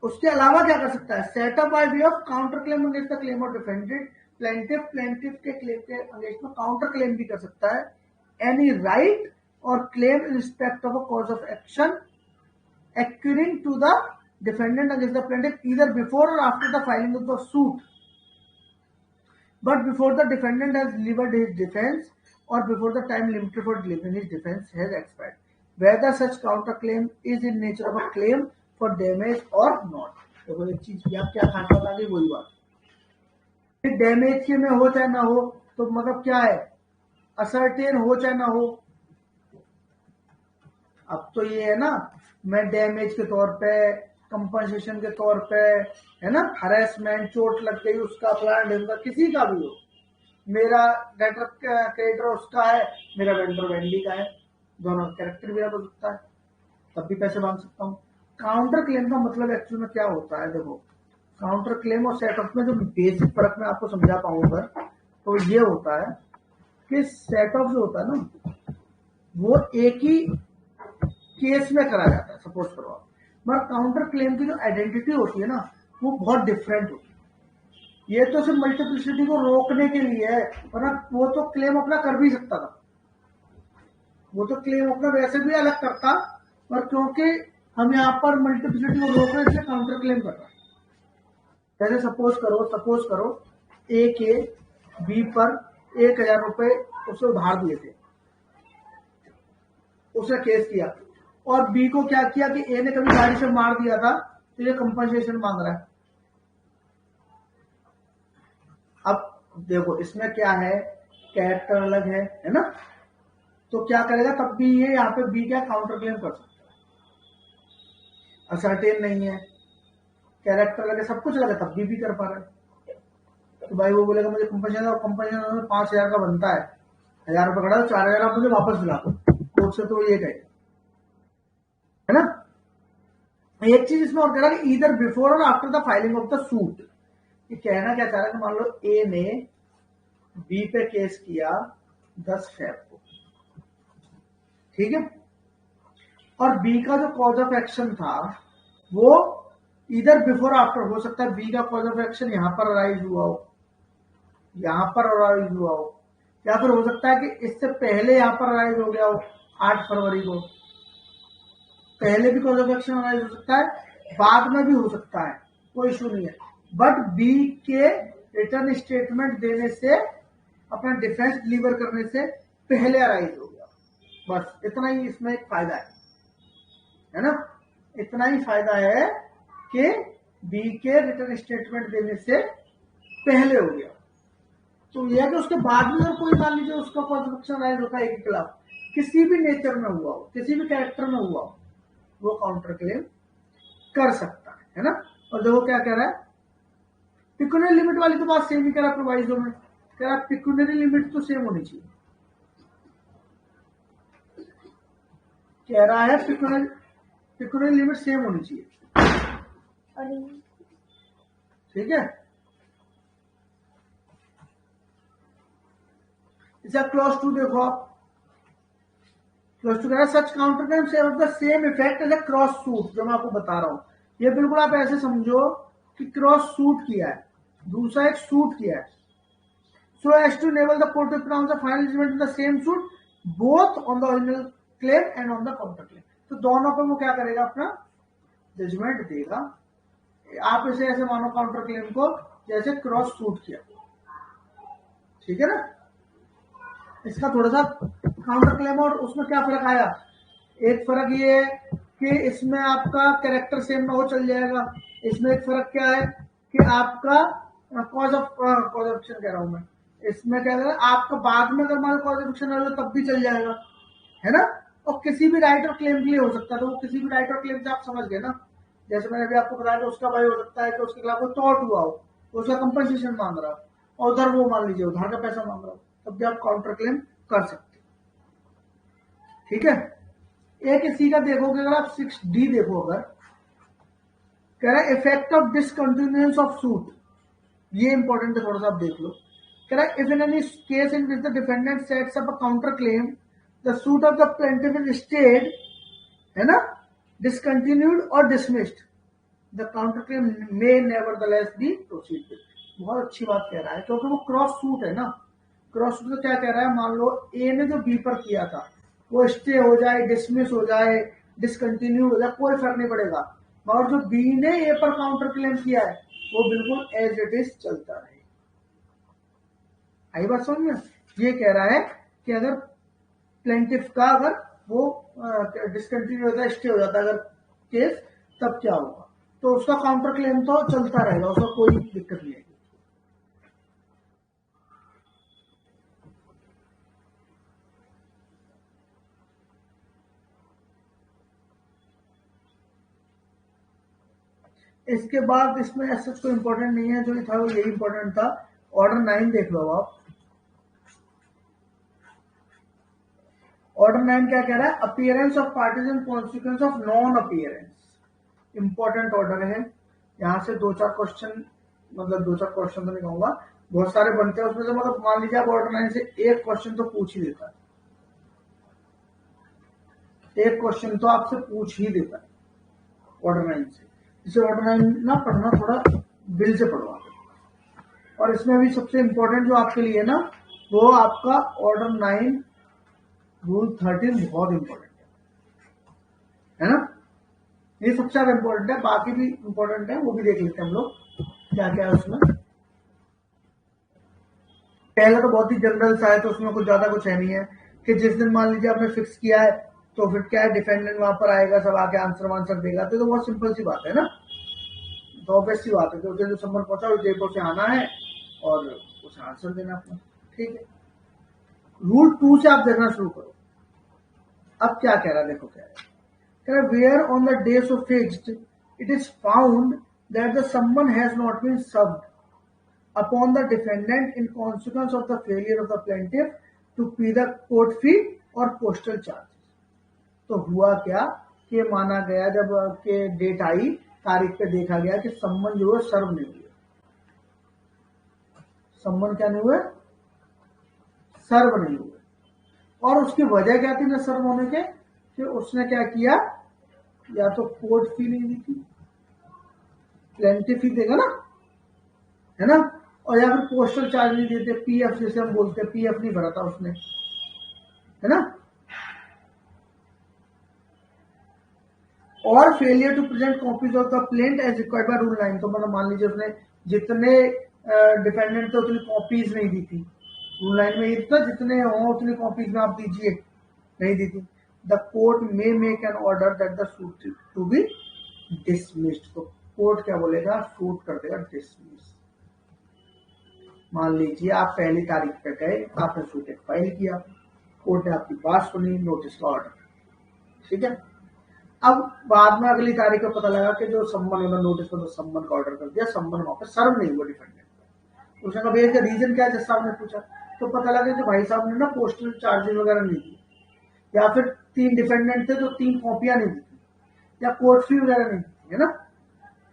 उसके अलावा क्या कर सकता है, set of by way of counter claim against the claim of defendant, plaintiff के क्लेम के अगेंस्ट में काउंटर क्लेम भी कर सकता है। एनी राइट और claim in respect of a cause of action accruing to the defendant against the plaintiff either before or after the filing of the suit, but before the defendant has delivered his defense or before the time limited for delivering his defense has expired, whether such counterclaim is in nature of a claim for damage or not। तो एक चीज की आप क्या खास बता दी, वही बात, डैमेज के में हो चाहे ना हो, तो मतलब क्या है, असर्टेन हो चाहे ना हो। अब तो ये है ना, मैं डैमेज के तौर पे, कंपनसेशन के तौर पे, है ना, हरेसमेंट, चोट लग गई उसका, प्लान किसी का भी हो, मेरा डेटर क्रेडिटर उसका है, मेरा वेंडर वेंडी का है, दोनों कैरेक्टर भी हो सकता है, तब भी पैसे मांग सकता हूँ। काउंटर क्लेम का मतलब एक्चुअल में क्या होता है, देखो काउंटर क्लेम और सेट ऑफ में जो बेसिक फर्क मैं आपको समझा पाऊंगा, तो ये होता है कि सेट ऑफ जो होता है ना, वो एक ही केस में करा जाता है, सपोज करो आप, मगर काउंटर क्लेम की जो आइडेंटिटी होती है ना, वो बहुत डिफरेंट होती है। ये तो सिर्फ मल्टीप्लिसिटी को रोकने के लिए है, वरना वो तो क्लेम अपना कर भी सकता था, वो तो क्लेम अपना वैसे भी अलग करता, पर क्योंकि हम यहाँ पर मल्टीप्लिसिटी को रोक रहे हैं इसलिए काउंटर क्लेम कर रहा है। जैसे सपोज करो ए के बी पर 1,000 रुपए उसे उधार दिए थे, उसने केस किया, और बी को क्या किया कि ए ने कभी गाड़ी से मार दिया था तो ये कंपनसेशन मांग रहा है। अब देखो इसमें क्या है, कैरेक्टर अलग है ना, तो क्या करेगा तब भी ये यहाँ पे बी क्या काउंटर क्लेम कर सकता है, असर्टेन नहीं है, कैरेक्टर लगे, सब कुछ लगे, तब भी कर पा रहा है। तो भाई वो बोलेगा मुझे कंपनसेशन, और कंपनसेशन में 5,000 का बनता है, 1,000 रुपए खड़ा, 4,000 आप मुझे वापस दिला दो, कोर्ट से तो ये कहेगा, है ना। एक चीज इसमें और कह रहा है कि ईदर बिफोर और after the filing of the suit, ये कहना क्या चाह रहा है कि मान लो ए ने बी पे केस किया 10 फेब को, ठीक है, और बी का जो कॉज ऑफ एक्शन था वो इधर बिफोर आफ्टर हो सकता है, बी का कॉज ऑफ एक्शन यहां पर अराइज हुआ हो, यहां पर अराइज हुआ हो, या फिर हो सकता है कि इससे पहले यहां पर अराइज हो गया हो 8 फरवरी को, पहले भी कॉज ऑफ एक्शन अराइज हो सकता है, बाद में भी हो सकता है, कोई इशू नहीं है। बट बी के रिटर्न स्टेटमेंट देने से, अपना डिफेंस डिलीवर करने से पहले अराइज हो गया, बस इतना ही इसमें एक फायदा है ना, इतना ही फायदा है कि बी के रिटर्न स्टेटमेंट देने से पहले हो गया। तो यह कि उसके बाद में अगर कोई मान लीजिए उसका कॉज ऑफ एक्शन अराइज होता है एक के खिलाफ, किसी भी नेचर में हुआ हो, किसी भी कैरेक्टर में हुआ हो, वो काउंटर क्लेम कर सकता है ना। और देखो क्या कह रहा है, पिक्यूनरी लिमिट वाली तो बात सेम ही कह रहा प्रोवाइजो में, कह रहा पिक्यूनरी लिमिट तो सेम होनी चाहिए, कह रहा है पिक्यूनरी लिमिट सेम होनी चाहिए, ठीक है। इसे क्लॉज 2 देखो आप, क्लॉज 2 कह रहा है such counter claim share of the same effect as a cross suit, जो मैं आपको बता रहा हूं, ये बिल्कुल आप ऐसे समझो कि क्रॉस सूट किया है, दूसरा एक सूट किया है, so as to enable the court to pronounce the final judgment in the same suit both on the original claim and on the counter claim, तो दोनों पे वो क्या करेगा, अपना जजमेंट देगा। आप इसे ऐसे मानो काउंटर क्लेम को जैसे क्रॉस सूट किया, ठीक है ना। इसका थोड़ा सा काउंटर क्लेम और उसमें क्या फर्क आया, एक फर्क ये है कि इसमें आपका कैरेक्टर सेम ना हो, चल जाएगा। इसमें एक फर्क क्या है कि आपका कॉज ऑफ एक्शन कह रहा हूं मैं, इसमें क्या है आपका बाद में अगर मान लो कॉज ऑफ एक्शन हो तब भी चल जाएगा, है ना। और किसी भी राइट और क्लेम के लिए हो सकता है, तो वो किसी भी राइट और क्लेम से आप समझ गए ना। जैसे मैंने अभी आपको बताया कि उसका भाई हो सकता है कि उसके खिलाफ कोई टॉर्ट हुआ हो, उसका कंपनसेशन मांग रहा हो, और उधर वो मान लीजिए उधार का पैसा मांग रहा हो, तब भी आप काउंटर क्लेम कर सकते, ठीक है। एक इसी का देखोगे अगर आप 6D देखो, अगर कह रहा है effect of discontinuance of suit, ये इंपॉर्टेंट है, थोड़ा सा आप देख लो। कह रहा है if in any case in which the defendant sets up a counter claim the suit of the plaintiff is stayed, है ना, डिसकंटिन्यूड और dismissed, the counter claim may nevertheless be proceed. बहुत अच्छी बात कह रहा है, क्योंकि वो क्रॉस सूट है ना। क्रॉस सूट तो क्या कह रहा है, मान लो ए ने जो बी पर किया था वो स्टे हो जाए, डिसमिस हो जाए, डिसकंटिन्यू हो जाए, कोई फर्क नहीं पड़ेगा, मगर जो बी ने ए पर काउंटर क्लेम किया है वो बिल्कुल एज इट इज चलता रहे। आई बात समझ में। ये कह रहा है कि अगर प्लेंटिफ का अगर वो डिसकंटिन्यू होता है, स्टे हो जाता है अगर केस, तब क्या होगा, तो उसका काउंटर क्लेम तो चलता रहेगा, उसका कोई दिक्कत नहीं है। इसके बाद इसमें ऐसा कोई इंपॉर्टेंट नहीं है, जो था वो यही इंपॉर्टेंट था। ऑर्डर 9 देख लो आप। ऑर्डर 9 क्या कह रहा है, appearance of parties and consequence of non appearance, important order है। यहाँ से 2-4 क्वेश्चन, मतलब 2-4 क्वेश्चन तो नहीं कहूंगा, बहुत सारे बनते हैं उसमें से, मतलब मान लीजिए आप ऑर्डर 9 से एक क्वेश्चन तो पूछ ही देता है, एक क्वेश्चन तो आपसे पूछ ही देता है ऑर्डर 9 से। इसे ऑर्डर 9 ना पढ़ना, थोड़ा दिल से पढ़वा। और इसमें भी सबसे इंपॉर्टेंट जो आपके लिए ना, वो आपका ऑर्डर 9 रूल 13 बहुत इंपॉर्टेंट है ना, ये सबसे ज्यादा इंपॉर्टेंट है, बाकी भी इंपॉर्टेंट है, वो भी देख लेते हैं हम लोग क्या क्या है उसमें। पहला तो बहुत ही जनरल सा है, तो उसमें कुछ ज्यादा कुछ है नहीं है कि जिस दिन मान लीजिए आपने फिक्स किया है तो फिर क्या है, डिफेंडेंट वहां पर आएगा, सब आके आंसर वांसर देगा, तो बहुत सिंपल सी बात है ना, तो ऑब्वियस सी बात है कि उसे जो संबंध पहुंचा उस डेट से आना है और उसे आंसर देना अपना, ठीक है। रूल 2 से आप देखना शुरू करो। अब क्या कह रहा है, देखो क्या है, कह रहा where on the day so fixed it is found that the summon has not been served upon the defendant in consequence of the failure of the plaintiff to pay the court fee or postal charges। तो हुआ क्या कि माना गया जब के date आई, तारीख पे देखा गया कि सम्मन जो है सर्व नहीं हुए, सम्मन क्या नहीं हुए, सर्व नहीं हुए, और उसकी वजह क्या थी न सर्व होने के, कि उसने क्या किया, या तो कोर्ट फी नहीं दी थी, प्लेंटिफ फी देगा ना, है ना, और या फिर पोस्टल चार्ज नहीं देते, पीएफ जैसे हम बोलते हैं, पीएफ नहीं भरा था उसने, है ना, और failure to present copies of the plaint as required by rule 9। तो मतलब मान लीजिए उसने जितने डिफेंडेंट थे उतनी कॉपीज नहीं दी थी, रूल 9 में ये था जितने हो उतनी कॉपीज में आप दीजिए, नहीं दी थी। The court may make an order that the suit to be dismissed. तो कोर्ट क्या बोलेगा, सूट कर देगा डिसमिस। मान लीजिए आप पहली तारीख पे गए, आपने सूट फाइल किया, कोर्ट ने आपकी बात सुनी, नोटिस का ऑर्डर, ठीक है। अब बाद में अगली तारीख को पता लगा कि जो सम्मन उन्होंने नोटिस पर सम्मन का ऑर्डर कर दिया, सम्मन वहां पर सर्व नहीं हुआ डिफेंडेंट। उसने कहा भैया रीजन क्या है, जज साहब ने पूछा, तो पता लगा कि भाई साहब ने ना पोस्टल चार्जेस वगैरह नहीं दिए, या फिर 3 डिफेंडेंट थे तो 3 कॉपियां नहीं दी थी, या कोर्ट फी वगैरह नहीं दी, है ना,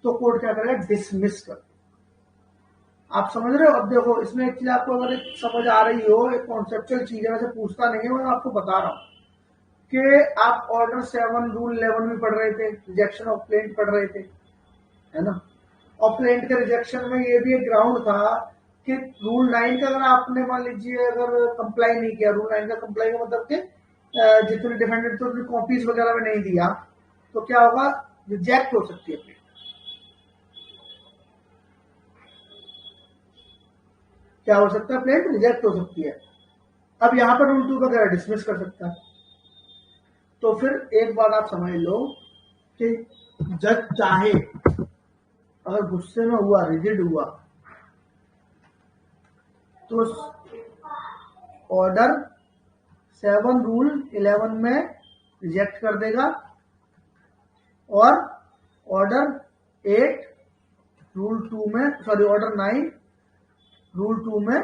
तो कोर्ट क्या करेगा, डिसमिस कर। आप समझ रहे हो। अब देखो इसमें एक चीज आपको अगर समझ आ रही हो, एक कॉन्सेप्चुअल चीज है, वैसे पूछता नहीं है, मैं आपको बता रहा हूँ कि आप ऑर्डर 7 रूल 11 भी पढ़ रहे थे, रिजेक्शन ऑफ प्लेंट पढ़ रहे थे, है ना, और प्लेंट के रिजेक्शन में ये भी एक ग्राउंड था कि रूल 9 का अगर आपने मान लीजिए अगर कंप्लाई नहीं किया, रूल 9 का कंप्लाई का मतलब कि जितने डिफेंडेंट थे उतनी कॉपीज वगैरह में नहीं दिया, तो क्या होगा, रिजेक्ट हो सकती है प्लेंट, क्या हो सकता है, प्लेंट रिजेक्ट हो सकती है। अब यहां पर रूल 2 का डिसमिस कर सकता है। तो फिर एक बात आप समझ लो कि जज चाहे अगर गुस्से में हुआ, रिजिड हुआ, तो ऑर्डर 7 रूल 11 में रिजेक्ट कर देगा, और ऑर्डर 8 रूल 2 में, सॉरी ऑर्डर 9 रूल 2 में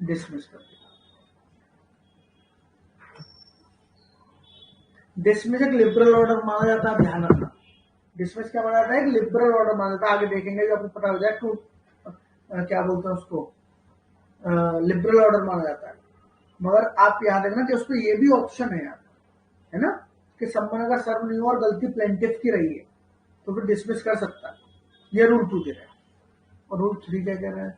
डिसमिस कर देगा। डिसमिस एक लिबरल ऑर्डर माना जाता है, ध्यान रखना, डिसमिस क्या माना जाता है, एक लिबरल ऑर्डर माना जाता है, आगे देखेंगे जब आपको पता हो जाए टू क्या बोलते हैं उसको, लिबरल ऑर्डर माना जाता है। मगर आप याद रखना कि उसमें ये भी ऑप्शन है यार, है ना, कि सम्मन अगर सर्व नहीं हुआ और गलती प्लेंटिफ की रही है तो फिर डिसमिस कर सकता है, ये रूल 2 कह रहा है। और रूल 3 क्या कह रहा है,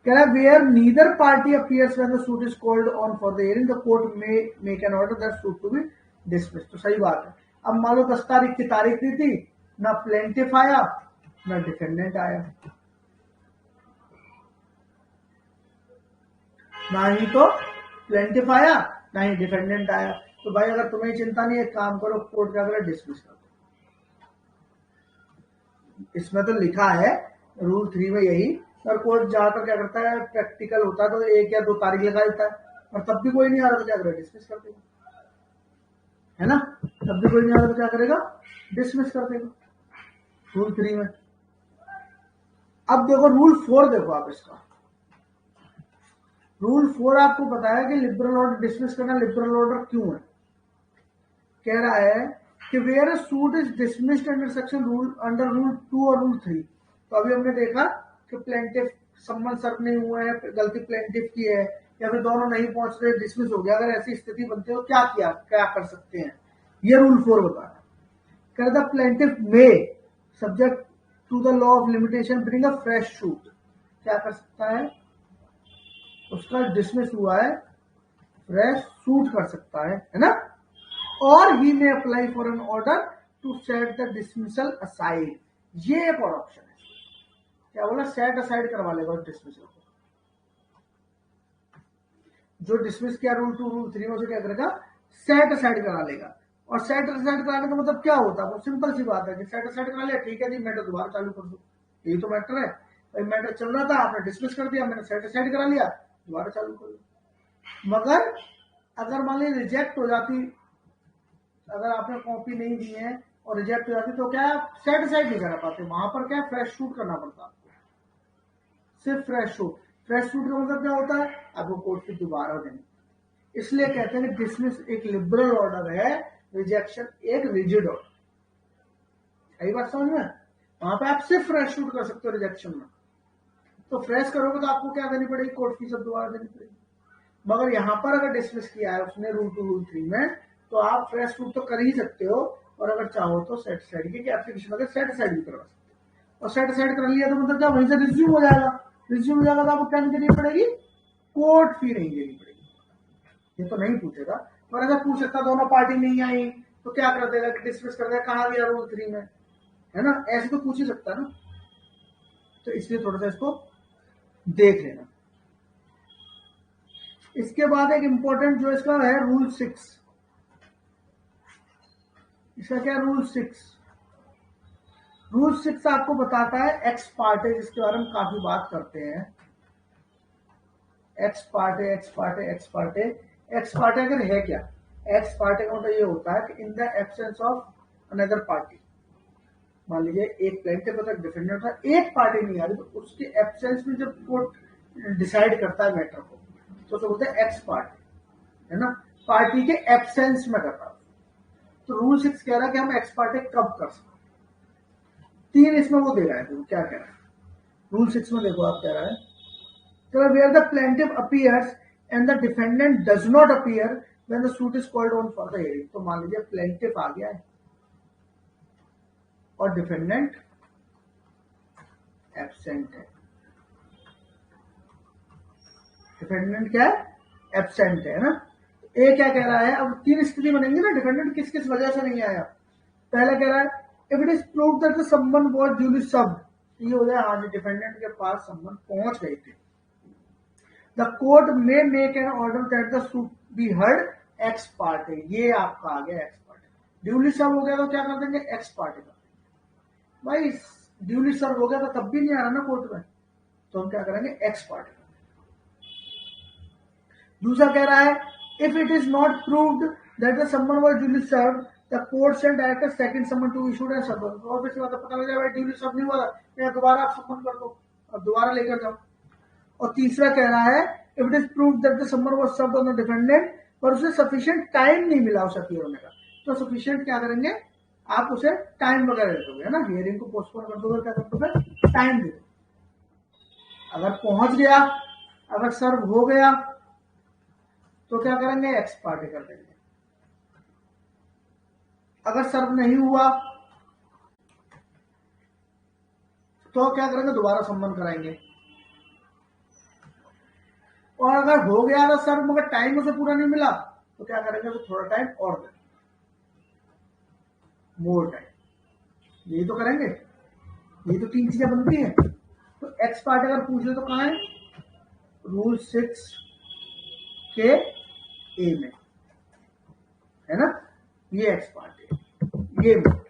कह रहा है where neither party appears when the suit is called on for the hearing the court may make an order that suit to be dismiss. तो सही बात है। अब मान लो 10 तारीख की तारीख दी थी, ना प्लेंटिफ आया ना डिफेंडेंट आया, ना ही तो प्लेंटिफ आया ना ही डिफेंडेंट आया, तो भाई अगर तुम्हें चिंता नहीं है, काम करो, कोर्ट क्या करे, डिसमिस कर दो। इसमें तो लिखा है रूल 3 में यही, और कोर्ट ज्यादातर क्या करता है, प्रैक्टिकल होता है तो 1 या 2 तारीख लगा देता है, और तब भी कोई नहीं आ रहा तो क्या करेगा, डिसमिस कर देगा, है ना, तब भी कोई नहीं आ रहा तो क्या करेगा, डिसमिस कर देगा, रूल 3 में। अब देखो रूल 4, देखो आप इसका रूल 4 आपको बताया कि लिबरल ऑर्डर डिसमिस करना लिबरल ऑर्डर क्यों है। कह रहा है कि where a suit is dismissed under section rule under rule 2 और रूल 3। तो अभी हमने देखा कि प्लेंटिफ सम्मन सर्व नहीं हुआ है, गलती प्लेंटिफ की है, या फिर दोनों नहीं पहुंच रहे, डिसमिस हो गया। अगर ऐसी स्थिति बनती है तो क्या कर सकते हैं, ये रूल 4 बता रहा है। कह the plaintiff may subject to the law of limitation bring a fresh suit. क्या कर सकता है, उसका डिसमिस हुआ है, फ्रेश सूट कर सकता है ना। और he may apply for an order to set the dismissal aside, ये एक और ऑप्शन है। क्या बोला, सेट असाइड करवा लेगा उस डिसमिसल को। जो डिसमिस किया रूल 2 रूल 3 में उसे क्या करेगा, सेट असाइड करा लेगा। और सेट असाइड कराने का मतलब क्या होता है, वो सिंपल सी बात है कि सेट असाइड करा लिया, ठीक है जी मैटर दोबारा चालू कर दो, यही तो मैटर है। भाई मैटर चल रहा था, आपने डिसमिस कर दिया, मैंने सेट असाइड करा लिया, दोबारा चालू कर दो। मगर अगर मान लीजिए रिजेक्ट हो जाती, अगर आपने कॉपी नहीं दी है और रिजेक्ट हो जाती, तो क्या सेट असाइड नहीं करा पाते, वहां पर क्या फ्रेश शूट करना पड़ता आपको, सिर्फ फ्रेश शूट। फ्रेश शूट का मतलब क्या होता है, आपको कोर्ट की दोबारा देनी। इसलिए कहते हैं कि डिसमिस एक लिबरल ऑर्डर है, रिजेक्शन एक रिजिड ऑर्डर। सही बात समझ में। वहां पे आप सिर्फ फ्रेश शूट कर सकते हो रिजेक्शन में, तो फ्रेश करोगे तो आपको क्या देनी पड़ेगी, कोर्ट फीस दोबारा देनी पड़ेगी। मगर यहां पर अगर डिसमिस किया है उसने रूल 2 रूल 3 में, तो आप फ्रेश शूट तो कर ही सकते हो, और अगर चाहो तो सेट साइड की एप्लीकेशन अगर सेट साइड भी करवा सकते हो। और सेट साइड कर लिया तो मतलब क्या, वहीं से रिज्यूम हो जाएगा। रिज्यूम हो जाएगा तो आपको क्या नहीं देनी पड़ेगी, कोर्ट फी नहीं देनी पड़ेगी। ये तो नहीं पूछेगा, पर अगर पूछ सकता दोनों पार्टी नहीं आई तो क्या कर देगा कि डिसमिस कर देगा, कहा दिया रूल 3 में, है ना, ऐसे तो पूछ ही सकता है ना। तो इसलिए थोड़ा सा इसको देख लेना। इसके बाद एक इंपॉर्टेंट जो इसका है रूल 6, इसका क्या रूल 6, रूल 6 आपको बताता है एक्स पार्टे, जिसके बारे में काफी बात करते हैं। X Partey x Partey x Partey x Partey अगर है क्या, एक्स पार्टे का मतलब ये होता है कि in the absence of another party, मान लीजिए एक प्लेंटिफ होता है, डिफेंडेंट होता है, एक पार्टी नहीं आ रही, तो उसके एब्सेंस में जब कोर्ट डिसाइड करता है मैटर को, तो बोलते हैं एक्स पार्टी, है ना, पार्टी के एब्सेंस में करता है। तो रूल 6 कह रहा है कि हम एक्स पार्टी कब कर सकते, 3 इसमें वो दे रहा है। तो क्या कह रहा है रूल 6 में, देखो आप कह रहा है where the plaintiff appears and the defendant does not appear when the suit is called on for the hearing। तो मान लीजिए प्लेंटिफ आ गया है और डिफेंडेंट एब्सेंट है। डिफेंडेंट क्या है, एब्सेंट है ना। ए क्या कह रहा है, अब 3 स्थिति बनेंगी ना, डिफेंडेंट किस किस वजह से नहीं आया। पहला कह रहा है if it is prove that the someone was duly served, ये हो जाए हाँ जी डिफेंडेंट के पास समवन पहुंच गए थे। The court may make an order that the suit be heard ex parte, ये आपका आ गया ex parte। ड्यूली सर्व हो गया तो क्या कर देंगे, ex parte कर देंगे। भाई ड्यूली सर्व हो गया तो तब भी नहीं आ रहा ना कोर्ट में, तो हम क्या करेंगे, ex parte। दूसरा कह रहा है if it is not proved that the someone was duly served, the court shall direct a second summon to issue a summon। और वैसे बात पता लग जाए ड्यूली सर्व नहीं हुआ, या दोबारा आप सम्मन कर दो और दोबारा लेकर जाओ। और तीसरा कह रहा है if it is proved that the someone was served on the defendant, पर उसे सफिशिएंट टाइम नहीं मिला उस अपीयर होने का, तो सफिशिएंट क्या करेंगे, आप उसे टाइम वगैरह दे दोगे, है ना, हियरिंग को पोस्टपोन कर दोगे, क्या कर दोगे, टाइम दे दो। अगर पहुंच गया, अगर सर्व हो गया तो क्या करेंगे, एक्स पार्टी कर देंगे। अगर सर्व नहीं हुआ तो क्या करेंगे, दोबारा सम्मन कराएंगे। और अगर हो गया था सर मगर टाइम उसे पूरा नहीं मिला, तो क्या करेंगे, तो थोड़ा टाइम और देंगे, मोर टाइम। यही तो करेंगे, यही तो 3 चीजें बनती हैं। तो एक्स पार्ट अगर पूछ ले तो कहां है, रूल 6 के ए में, है ना, ये एक्स पार्ट है, ये मोर।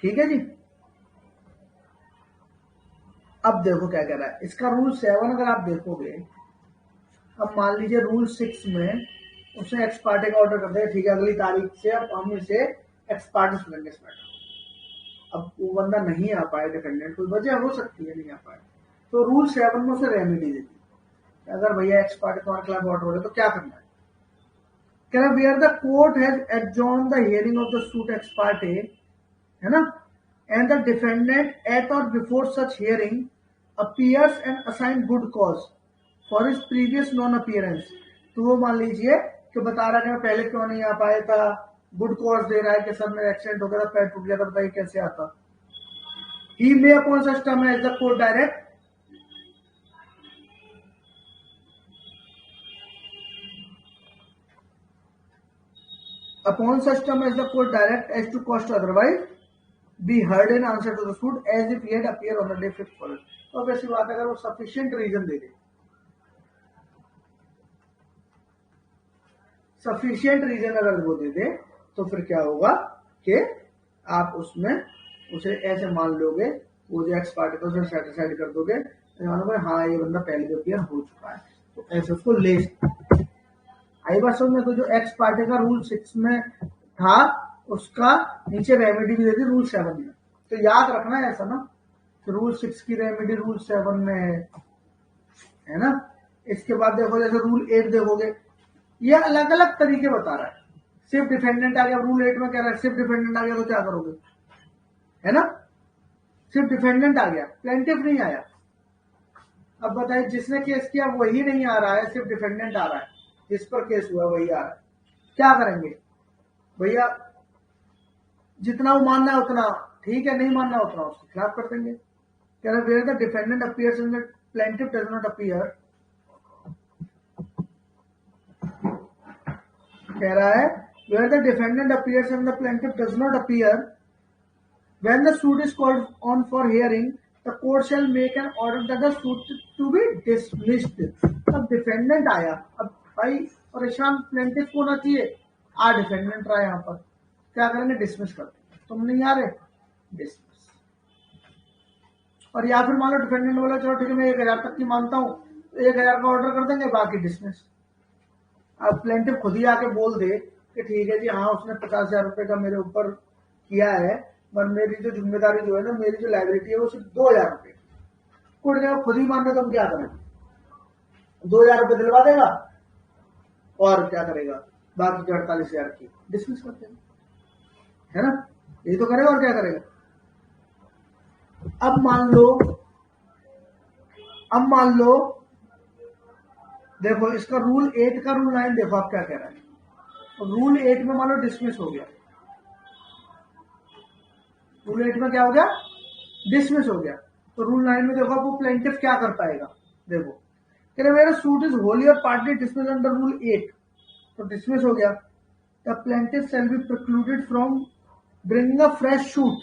ठीक है जी। अब देखो क्या कह रहा है इसका रूल 7, अगर आप देखोगे, अब मान लीजिए रूल 6 में उसने एक्स पार्टी का ऑर्डर कर दिया, ठीक है, अगली तारीख से अब हम इसे एक्स पार्टी सुनेंगे इस मैटर। अब वो बंदा नहीं आ पाए, डिफेंडेंट कोई वजह हो सकती है नहीं आ पाए, तो रूल 7 में उसे रेमेडी देती है। अगर भैया एक्स पार्टी तुम्हारे खिलाफ ऑर्डर हो रहा है तो क्या करना है, कह रहा where the court has adjourn the hearing of the suit ex parte, है ना, and the defendant at or before such hearing appears and assign good cause for his previous non-appearance। तो वो मान लीजिए कि बता रहा है कि पहले क्यों नहीं आ पाया था, गुड कॉज दे रहा है कि सर मेरा एक्सीडेंट हो गया था, पैर टूट गया था, बताइए कैसे आता। He may upon such term as the court direct upon such term as the court direct as to cost otherwise be heard in answer to the suit as if he had appeared on the day fixed for it. तो वैसी बात अगर वो sufficient reason दे दे, sufficient reason अगर वो दे दे तो फिर क्या होगा कि आप उसमें उसे ऐसे मान लोगे, वो जो एक्स पार्टिकल से सेटिस्फाइड कर दोगे, मानोगे हाँ ये बंदा पहले भी अपीयर हो चुका है, तो ऐसे उसको ले आई बात समझ में। तो जो एक्स पार्टी का रूल 6 में था उसका नीचे रेमेडी भी देती रूल 7 में, तो याद रखना है ऐसा ना, तो रूल 6 की रेमेडी रूल 7 में है ना। इसके बाद देखो जैसे रूल 8 देखोगे, ये अलग अलग तरीके बता रहा है। सिर्फ डिफेंडेंट आ गया, रूल 8 में कह रहा है सिर्फ डिफेंडेंट आ गया तो क्या करोगे, है ना, सिर्फ डिफेंडेंट आ गया, प्लेंटिफ नहीं आया। अब बताइए जिसने केस किया वही नहीं आ रहा है, सिर्फ डिफेंडेंट आ रहा है, जिस पर केस हुआ वही आ रहा है, क्या करेंगे भैया, जितना वो मानना है उतना ठीक है, नहीं मानना उतना उसके खिलाफ कर देंगे। कह रहे where the defendant appears in the plaintiff does not appear, कह रहा है where the defendant appears in the plaintiff does not appear when the suit is called on for hearing the court shall make an order that the suit to be dismissed. अब defendant आया, अब भाई परेशान plaintiff को ना चाहिए, defendant रहा यहाँ पर, क्या करेंगे डिसमिस कर देंगे, तुम नहीं आ रहे डिसमिस। और या फिर मान लो डिफेंडेंट बोला चलो ठीक है मैं 1000 तक की मानता हूँ, 1000 का ऑर्डर कर देंगे, बाकी डिसमिस। अब प्लेंटिफ खुद ही आके बोल दे कि ठीक है जी हाँ उसने 50,000 रुपए का मेरे ऊपर किया है, पर मेरी जो जिम्मेदारी जो है ना, मेरी जो लाइबिलिटी है वो सिर्फ 2,000 रुपए, कोर्ट ने खुद ही मान रहे तो हम क्या करें, 2,000 रुपए दिलवा देगा और क्या करेगा बाकी 48,000 की डिसमिस कर देगा, है ना, यही तो करेगा और क्या करेगा। अब मान लो देखो इसका रूल 8 का रूल 9 देखो आप क्या कह रहा है, तो रूल 8 में मान लो डिसमिस हो गया, रूल 8 में क्या हो गया डिसमिस हो गया, तो रूल 9 में देखो आपको प्लेंटिफ क्या कर पाएगा, देखो कह रहे मेरा सूट इज होली और पार्टली डिसमिस अंडर रूल 8, तो डिसमिस हो गया, the plaintiff shall be precluded from bringing a fresh shoot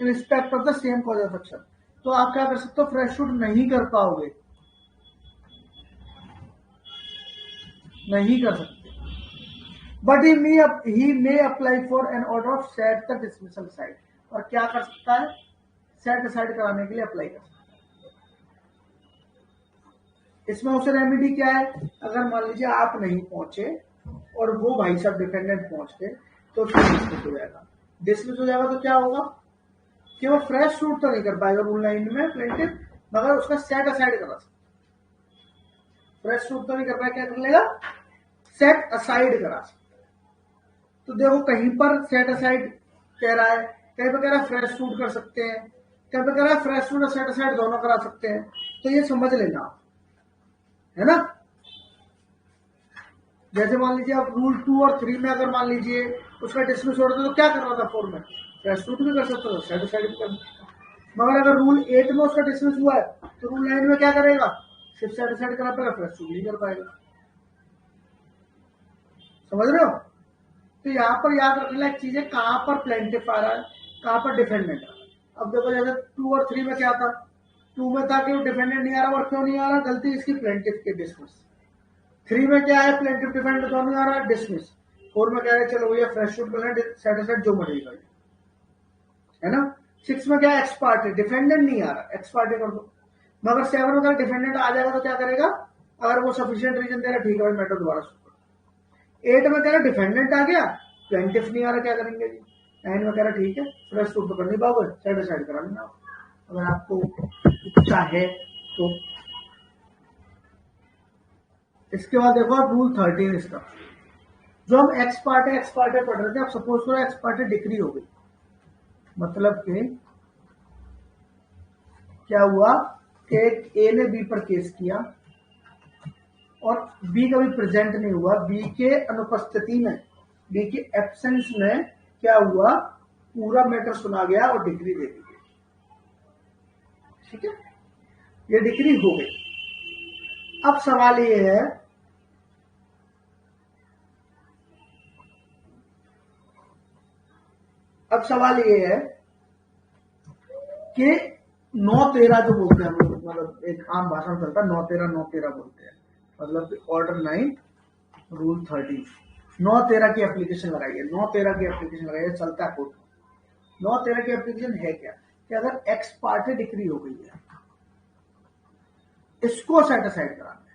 in respect of the same cause of action. तो आप क्या कर सकते हो, फ्रेश शूट नहीं कर पाओगे, नहीं कर सकते, but he may apply for an order of set the dismissal side, और क्या कर सकता है सेट डिसाइड कराने के लिए अप्लाई कर सकता है। इसमें उसे रेमेडी क्या है, अगर मान लीजिए आप नहीं पहुंचे और वो भाई साहब डिफेंडेंट पहुंचते तो डिसमिस हो जाएगा, डिसमिस हो जाएगा तो क्या होगा कि वो फ्रेश शूट तो नहीं कर पाएगा रूल 9 में प्लेंटिफ, मगर उसका सेट असाइड करा सकता, फ्रेश शूट तो नहीं कर पाएगा, क्या कर लेगा सेट असाइड करा सकता। तो देखो कहीं पर सेट असाइड कह रहा है, कहीं पर कह रहा है फ्रेश शूट कर सकते हैं, कहीं पर कह रहा है फ्रेश शूट और सेट असाइड दोनों करा सकते हैं, तो ये समझ लेना है ना। जैसे मान लीजिए आप रूल 2 और 3 में अगर मान लीजिए उसका डिसमिस हो रहा था तो क्या कर रहा था 4 में फ्रेश शूट भी कर सकता था, सेट असाइड भी कर सकता, मगर अगर रूल 8 में उसका डिसमिस हुआ है तो रूल 9 में क्या करेगा, सिर्फ सेट असाइड करना पड़ेगा, फ्रेश शूट नहीं कर पाएगा, समझ रहे हो। तो यहाँ पर याद रखने लायक चीज है कहां पर प्लेंटिफ आ रहा है, कहां पर डिफेंडेंट आ रहा है। अब देखो जैसे 2 और 3 में क्या था, 2 में था कि वो डिफेंडेंट नहीं आ रहा, और क्यों नहीं आ रहा, गलती इसकी प्लेंटिफ की डिसमिस। 3 में क्या है प्लेंटिफ डिफेंडेंट दोनों आ रहा है डिसमिस। 4 में क्या है चलो भैया फ्रेश शूट कर लें, सेटिस्फाइड जो मर्जी कर, है ना। 6 में क्या है एक्स पार्टी, डिफेंडेंट नहीं आ रहा, एक्स पार्टी कर दो, मगर 7 में अगर डिफेंडेंट आ जाएगा तो क्या करेगा, अगर वो सफिशिएंट रीजन दे रहा ठीक है भाई मैटर दोबारा शुरू कर। 8 में क्या है डिफेंडेंट आ गया, प्लेंटिफ नहीं आ रहा, क्या करेंगे जी। 9 में कह रहा ठीक है फ्रेश शूट तो कर नहीं पाओगे, सेट असाइड करा लेना अगर आपको इच्छा है तो। इसके बाद देखो आप रूल 13 इसका, जो हम एक्स पार्टे पढ़ रहे थे, आप सपोज करो एक्स पार्टे डिक्री हो गई, मतलब कि क्या हुआ कि ए ने बी पर केस किया और बी कभी प्रेजेंट नहीं हुआ, बी के अनुपस्थिति में, बी के एब्सेंस में क्या हुआ, पूरा मैटर सुना गया और डिग्री दे दी गई, ठीक है, ये डिग्री हो गई। अब सवाल ये है अब सवाल ये है कि 9-13 जो बोलते हैं हम लोग, मतलब एक आम भाषा चलता है 9-13 बोलते हैं, मतलब ऑर्डर 9 रूल 13, 9-13 की एप्लीकेशन लगाइए, 9-13 की एप्लीकेशन लगाइए, चलता है कोर्ट में। 9-13 की एप्लीकेशन है क्या कि अगर एक्स पार्टी डिक्री हो गई है, इसको सेट असाइड कराना है।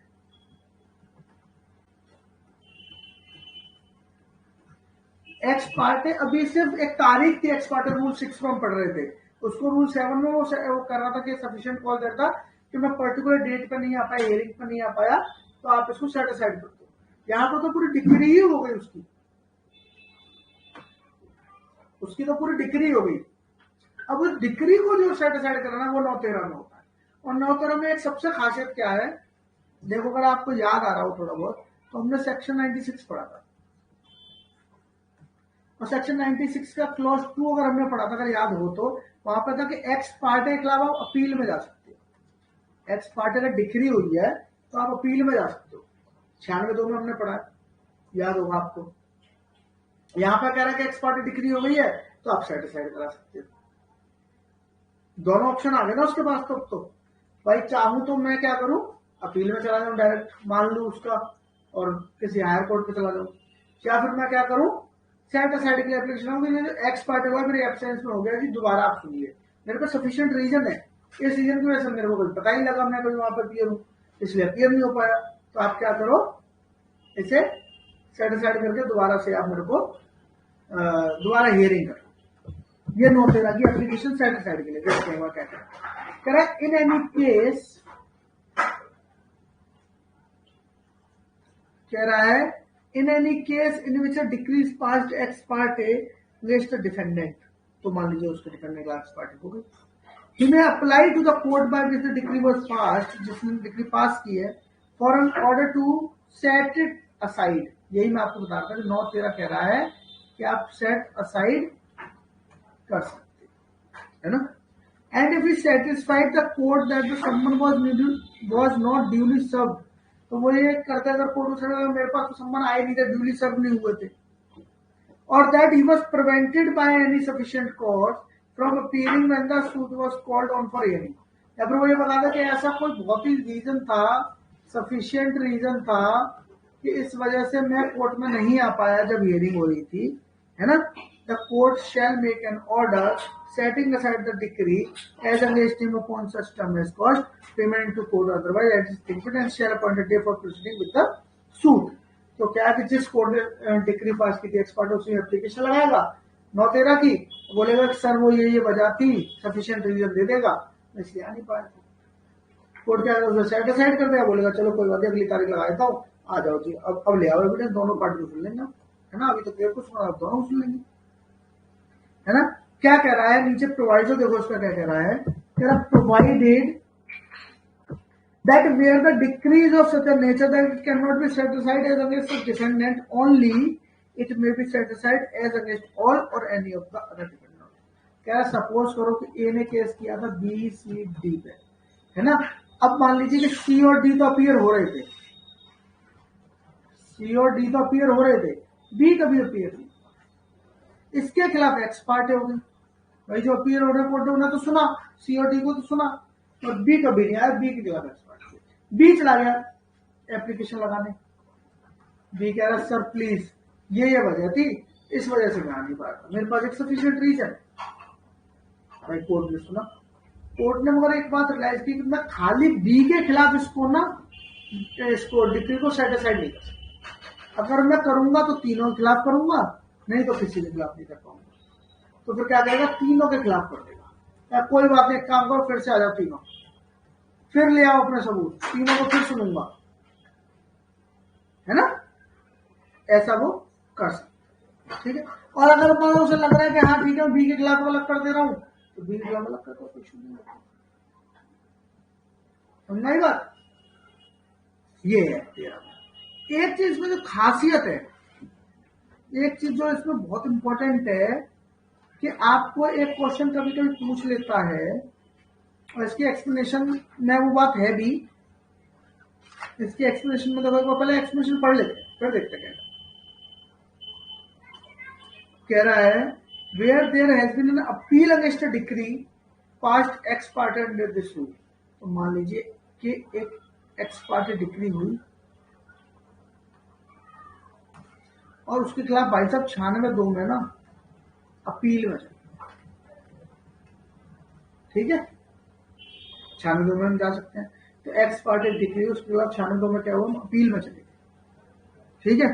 एक्स पार्टी अभी सिर्फ एक तारीख थी, एक्स पार्टी रूल 6 में हम पढ़ रहे थे, उसको रूल 7 में वो कर रहा था कि सफिशिएंट कॉल देता कि मैं पर्टिकुलर डेट पर नहीं आ पाया, हियरिंग पर नहीं आ पाया, तो आप इसको सेट असाइड कर दो। यहां पर तो पूरी डिक्री ही हो गई उसकी तो पूरी डिक्री हो गई। अब उस डिक्री को जो सेट असाइड करना वो 9-13 में होता है। और 9-13 में एक सबसे खासियत क्या है, देखो अगर आपको याद आ रहा हो थोड़ा बहुत, तो हमने सेक्शन 96 पढ़ा था, और सेक्शन 96 का क्लॉज 2 अगर हमने पढ़ा था, अगर याद हो तो, वहां पर था कि एक्स पार्टी के खिलाफ आप अपील में जा सकते हो। एक्स पार्टी अगर डिक्री हुई है तो आप अपील में जा सकते हो, 96(2) में हमने पढ़ा, याद होगा आपको। यहां पर कह रहा है कि एक्स पार्टी डिक्री हो गई है तो आप सेट असाइड करा सकते हो। दोनों ऑप्शन आ गए ना उसके पास। तो भाई चाहूं तो मैं क्या करूं, अपील में चला जाऊं, डायरेक्ट मान लू उसका और किसी हायर कोर्ट पे चला जाऊं, या फिर मैं क्या करूं, सेट असाइड की एप्लीकेशन होगी, एक्स पार्टी हुआ मेरे एब्सेंस में हो गया कि दोबारा आप सुनिए, मेरे को सफिशिएंट रीजन है, इस रीजन की वजह से मेरे को कुछ पता ही लगा मैं कोई वहां पर पियर हूं, इसलिए पियर नहीं हो पाया, तो आप क्या करो, इसे सेट असाइड करके दोबारा से आप मेरे को दोबारा हियरिंग करो। ये 9-13 की एप्लीकेशन सेट असाइड के लिए देखते हैं क्या कह रहा है। इन एनी केस कह रहा है, in any case in which decrees passed ex party against the defendant, तो मान लीजिए उसके डिफेंडेंट एक्स पार्टी हो गई, he may apply to the court by which the decree was passed, जिसने डिक्री पास की है, for an order to set it aside. यही मैं आपको बता रहा था कि 9-13 कह रहा है कि आप सेट असाइड कर सकते है ना। And if he satisfied the court that the सम्मन वाज नॉट ड्यूली सर्व्ड, तो वो ये करता है अगर कोर्ट से मेरे पास तो सम्मन आए नहीं थे, ड्यूली सर्व नहीं हुए थे, और that he was prevented by any sufficient cause from appearing when the suit was called on for hearing, या फिर वो ये बता था कि ऐसा कोई बहुत ही रीजन था, सफिशिएंट रीजन था कि इस वजह से मैं कोर्ट में नहीं आ पाया जब हियरिंग हो रही थी, है ना। The court shall make an order setting aside the decree as against him upon such term as cost payment to court, otherwise at his thinking and shall appoint a day for proceeding with the suit। तो क्या कि जिस court ने decree pass की थी expert उसी application लगाएगा 9-13 की, बोलेगा कि सर वो ये वजह थी, सफिशिएंट रीजन दे देगा, इसलिए आ नहीं पाया। कोर्ट क्या सेट असाइड कर देगा, बोलेगा चलो कोई बात नहीं अगली तारीख लगा देता हूँ, आ जाओ जी, अब ले आओ एविडेंस, दोनों पार्टी को सुन लेंगे, है ना। अभी तो क्लियर कुछ सुना, दोनों सुन लेंगे, है ना। क्या कह रहा है नीचे प्रोवाइडर, देखो उसका क्या कह रहा है, कह रहा provided that where the decrees of such a nature that it can not be set aside as against the defendant only, it may be set aside as against all or any of the other defendant. कह रहा suppose करो कि ए ने case किया था B C D पे, है ना। अब मान लीजिए कि सी और डी तो अपीयर हो रहे थे, सी और डी तो अपीयर हो रहे थे, बी कभी अपीयर नहीं, इसके खिलाफ एक्स पार्टी हो गई, भाई जो अपीयर हो रहे कोर्ट उन्हें तो सुना, सी और डी को तो सुना, और बी कभी नहीं आया, बी के खिलाफ एक्स पार्टी, बी चला गया एप्लीकेशन लगाने, बी कह रहा सर प्लीज ये वजह थी, इस वजह से मैं आ नहीं पाया, मेरे पास एक सफिशिएंट रीजन, भाई कोर्ट ने सुना, कोर्ट ने मगर एक बात रियलाइज की कि मैं खाली बी के खिलाफ इसको ना, इसको डिक्री को सेट असाइड नहीं कर सकता, अगर मैं करूंगा तो तीनों के खिलाफ करूंगा, नहीं तो किसी के खिलाफ नहीं कर पाऊंगा, तो फिर क्या करेगा, तीनों के खिलाफ कर देगा, या कोई बात नहीं, एक काम करो फिर से आ जाओ तीनों, फिर ले आओ अपने सबूत, तीनों को फिर सुनूंगा, है ना, ऐसा वो कर सकते, ठीक है। और अगर मान उसे लग रहा है कि हाँ ठीक है बी के खिलाफ अलग कर दे रहा हूं, तो बी के खिलाफ अलग कर दो, कुछ नहीं होता, समझाई बात, ये है तेरा। एक चीज में जो खासियत है, एक चीज जो इसमें बहुत इंपॉर्टेंट है कि आपको एक क्वेश्चन कभी कभी पूछ लेता है, और इसकी एक्सप्लेनेशन में वो बात है भी, इसकी एक्सप्लेनेशन में देखो, पहले एक्सप्लेनेशन पढ़ लेते फिर देखते हैं। कह रहा है where there has been an appeal against a decree passed ex parte under this rule। तो मान लीजिए कि एक एक्स पार्टी डिक्री हुई और उसके खिलाफ भाई साहब 96(2) में ना अपील में चले, ठीक है, 96(2) में हम जा सकते हैं। तो एक्स पार्टी डिक्री उसके खिलाफ 96(2) में क्या हुआ, अपील में चले गए, ठीक है।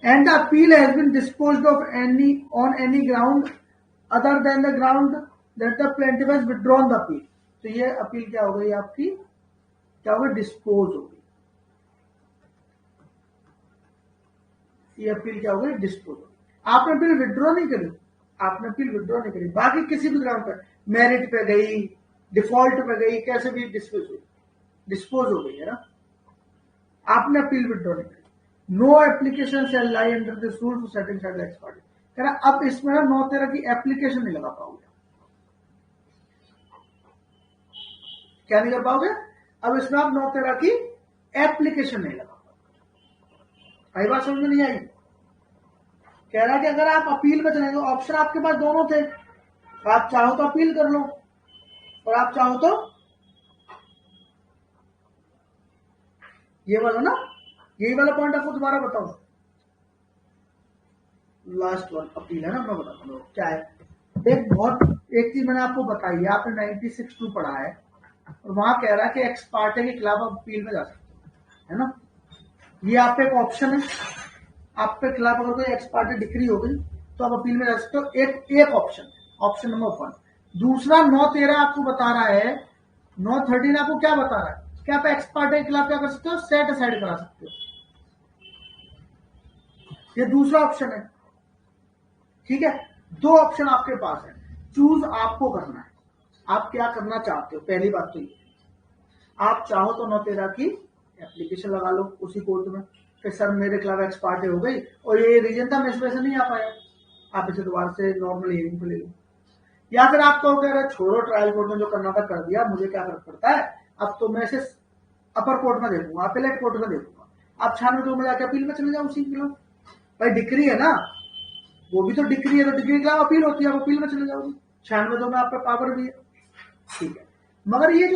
And the appeal has been disposed of any on any ground other than the ground that the plaintiff has withdrawn the appeal. तो ये अपील क्या हो गई आपकी, क्या हो गई, डिस्पोज हो गई। ये अपील क्या हो गई, डिस्पोज हो गई। आपने अपील विड्रॉ नहीं करी, आपने अपील विड्रॉ नहीं करी, बाकी किसी भी ग्राउंड पर, मेरिट पे गई, डिफॉल्ट पे गई, कैसे भी डिस्पोज हो गई है ना, आपने अपील विड्रॉ नहीं करी। No application shall lie under this rule for setting side ex parte. कह रहा अब इसमें ना 9(13) की एप्लीकेशन नहीं लगा पाओगे। क्या नहीं कर पाओगे, अब इसमें आप 9(13) की एप्लीकेशन नहीं लगा पाओगे। आई बात समझ में नहीं आई। कह रहा है कि अगर आप अपील में चलेंगे, ऑप्शन आपके पास दोनों थे, आप चाहो तो अपील कर लो और आप चाहो तो ये वाला ना, यही वाला पॉइंट आपको दोबारा बताऊं, लास्ट वन अपील है ना, मैं बताता हूँ क्या है। एक चीज मैंने आपको बताई है, आपने 96(2) पढ़ा है और वहां कह रहा है कि एक्स पार्टी के खिलाफ आप अपील में जा सकते है ना। ये आपका एक ऑप्शन है, आपके खिलाफ अगर कोई एक्स पार्टी डिक्री हो गई तो आप अपील में जा सकते हो। एक ऑप्शन नंबर 1। दूसरा 9(13) आपको बता रहा है, 9(13) आपको क्या बता रहा है कि आप एक्स पार्टी के खिलाफ क्या कर सकते हो, सेट असाइड करा सकते हो। ये दूसरा ऑप्शन है, ठीक है। 2 ऑप्शन आपके पास है, चूज आपको करना है, आप क्या करना चाहते हो। पहली बात तो ये, आप चाहो तो 9(13) की एप्लीकेशन लगा लो उसी कोर्ट में कि सर मेरे खिलाफ एक्स पार्टी हो गई और ये रीजन था मैं इस वजह से नहीं आ पाया, आप इसे दोबारा से नॉर्मल हियरिंग पे ले लो। या फिर आप कहोगे अरे छोड़ो, ट्रायल कोर्ट में जो करना था कर दिया, मुझे क्या फर्क पड़ता है, अब तो मैं इसे अपर कोर्ट में देखूंगा, अपीलेट कोर्ट में देखूंगा। आप 96(2) में जाकर अपील में चले जाओ उसी के खिलाफ। भाई डिक्री है ना, वो भी तो डिक्री है, तो डिक्री के खिलाफ अपील होती है, आप अपील में चले जाओगे। 96(2) में आपका पावर भी है, ठीक है। मगर ये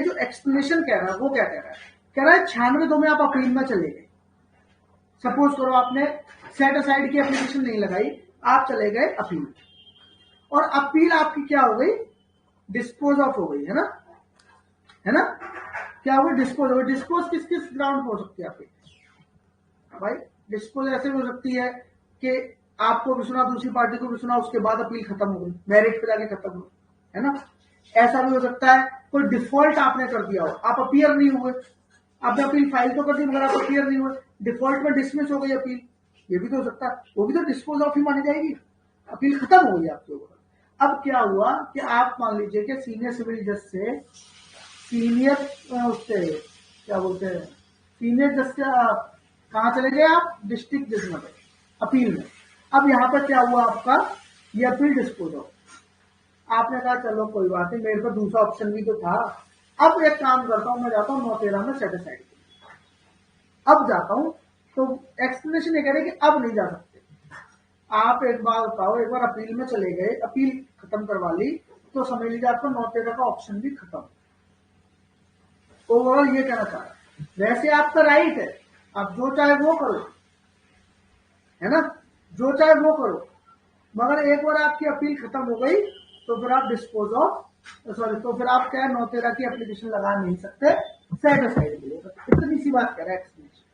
जो एक्सप्लेनेशन कह रहा है वो क्या कह रहा है, कह रहा है 96(2) में आप अपील में चले गए। सपोज करो आपने सेट असाइड की एप्लीकेशन नहीं लगाई, आप चले गए अपील, और अपील आपकी क्या हो गई, डिस्पोज ऑफ हो गई, है ना, क्या हो गई, डिस्पोज हो गई। डिस्पोज किस किस ग्राउंड पर हो सकती है आपकी, भाई डिस्पोज ऐसे भी हो सकती है कि आपको भी सुना, दूसरी पार्टी को भी सुना, उसके बाद अपील खत्म हो गई, मेरिट पे जाके खत्म हो, है ना। ऐसा भी हो सकता है कोई डिफॉल्ट आपने कर दिया हो, आप अपीयर नहीं हुए, आपने अपील फाइल तो कर दी मगर आप अपीयर नहीं हुए, डिफॉल्ट में डिसमिस हो गई अपील, ये भी तो हो सकता है, वो भी तो डिस्पोज ऑफ ही मानी जाएगी, अपील खत्म हो गई आपके ऊपर। अब क्या हुआ कि आप मान लीजिए कि सीनियर सिविल जज से सीनियर उससे क्या बोलते हैं, सीनियर जज से कहाँ चले गए आप, डिस्ट्रिक्ट जज में गए अपील में। अब यहाँ पर क्या हुआ आपका, ये अपील डिस्पोज ऑफ, आपने कहा चलो कोई बात नहीं, मेरे पास दूसरा ऑप्शन भी तो था, अब एक काम करता हूं, मैं जाता हूँ 9(13) में सेट असाइड, अब जाता हूं। तो एक्सप्लेनेशन ये कह रहे कि अब नहीं जा सकते। आप एक बार बताओ, एक बार अपील में चले गए, अपील खत्म करवा ली, तो समझ लीजिए आपको 9(13) का ऑप्शन भी खत्म। ओवरऑल ये कहना चाह रहा है, वैसे आपका राइट है, आप जो चाहे वो करो, है ना, जो चाहे वो करो, मगर एक बार आपकी अपील खत्म हो गई तो फिर आप डिस्पोज ऑफ तो फिर आप क्या 9(13) की एप्लीकेशन लगा नहीं सकते, सेट असाइड के लिए। इतनी सी बात कह रहा है एक्सप्लेनेशन।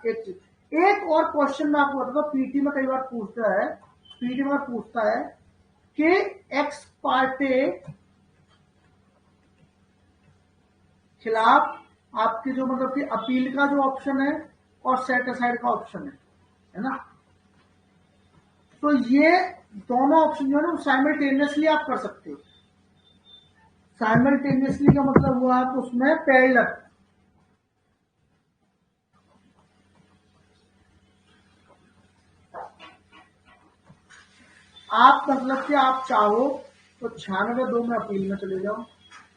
एक चीज, एक और क्वेश्चन मैं आपको बताता हूँ, पीटी में कई बार पूछता है कि एक्स पार्टी खिलाफ आपकी जो मतलब कि अपील का जो ऑप्शन है और सेट असाइड का ऑप्शन है ना, तो ये दोनों ऑप्शन जो है ना साइमल्टेनियसली आप कर सकते हो। साइमल्टेनियसली का मतलब हुआ आप उसमें पैरेलल, आप मतलब कि आप चाहो तो 96(2) में अपील में चले जाओ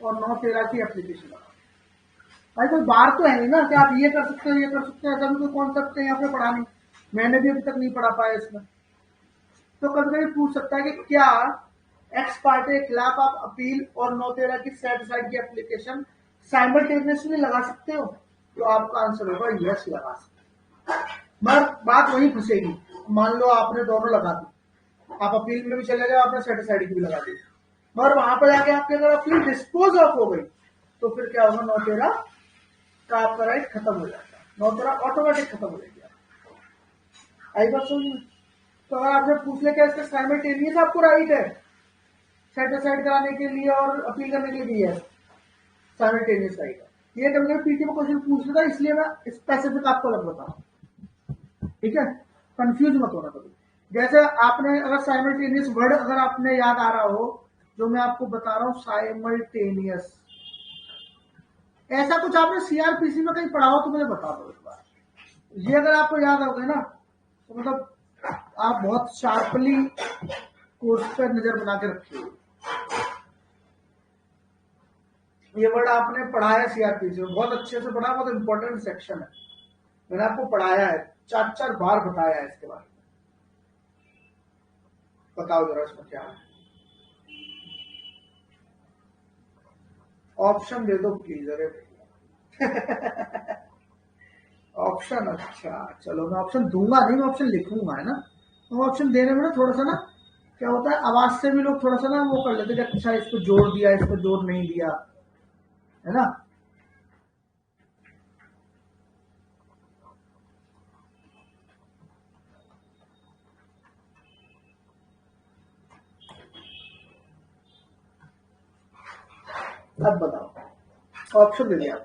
और 9(13) की एप्लीकेशन लगाओ। भाई कोई बार तो है नहीं ना कि आप ये कर सकते हो, ये कर सकते हो, ऐसा भी कोई कॉन्सेप्ट है यहाँ पे पढ़ा नहीं, मैंने भी अभी तक नहीं पढ़ा पाया इसमें। तो कभी कभी पूछ सकता है कि क्या एक्स पार्टी के खिलाफ आप अपील और 913 की सेटिस्फाइड की एप्लीकेशन साइमल्टेनियसली लगा सकते हो? तो आपका आंसर होगा यस, लगा सकते हो। मगर बात वही फंसेगी, मान लो आपने दोनों लगा दी, आप अपील में भी चले गए, आपने सेटिस्फाइड की भी लगा दी, मगर वहां पर जाके आपकी अगर अपील डिस्पोज ऑफ हो गई तो फिर क्या होगा, 913 का आपका राइट खत्म हो जाता है, 913 ऑटोमेटिक खत्म हो जाएगी। आई बात समझ में? तो अगर आपसे पूछ ले क्या इसका साइमल्टेनियस आपको राइट है सेटिस्फाइड कराने के लिए और अपील करने के लिए, साइमल्टेनियस राइट है। ये कभी कभी पीटी में क्वेश्चन पूछ लेता है, इसलिए मैं स्पेसिफिक आपको अलग बता रहा हूँ, ठीक है? कंफ्यूज मत होना कभी। जैसे आपने अगर साइमल्टेनियस वर्ड अगर आपने याद आ रहा हो, जो मैं आपको बता रहा हूँ साइमल्टेनियस, ऐसा कुछ आपने सीआरपीसी में कहीं पढ़ा हो तो मुझे बता दो एक बार। ये अगर आपको याद हो गया ना तो मतलब आप बहुत शार्पली कोर्स पर नजर बना के रखिए। ये वर्ड आपने पढ़ाया सीआरपीसी में, बहुत अच्छे से पढ़ा, बहुत इंपॉर्टेंट सेक्शन है, मैंने आपको पढ़ाया है, 4 बार बताया है इसके बारे में। बताओ जरा इसमें क्या है, ऑप्शन दे दो प्लीज। अरे ऑप्शन, अच्छा चलो मैं ऑप्शन दूंगा नहीं, मैं ऑप्शन लिखूंगा, है ना? तो ऑप्शन देने में ना थोड़ा सा ना क्या होता है, आवाज से भी लोग थोड़ा सा ना वो कर लेते हैं, अच्छा इसको जोड़ दिया, इसको जोड़ नहीं दिया, है ना? अब बताओ, ऑप्शन दे दिया।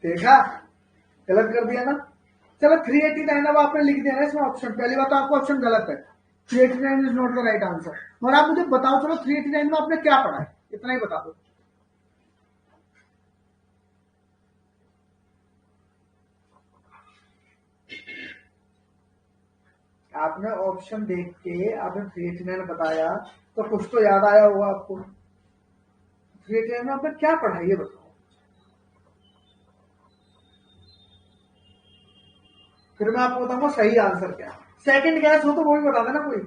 देखा, गलत कर दिया ना? चलो 389 अब आपने लिख दिया ना इसमें ऑप्शन, पहली बात तो आपको ऑप्शन गलत है, 389 is not the right answer. और आप मुझे बताओ चलो 389 में आपने क्या पढ़ा है, इतना ही बता दो। आपने ऑप्शन देख के आपने 389 बताया तो कुछ तो याद आया होगा आपको। 389 में आपने क्या पढ़ा ये बताओ, फिर मैं आपको बताऊंगा सही आंसर क्या। सेकंड गैस हो तो वो भी बता देना कोई,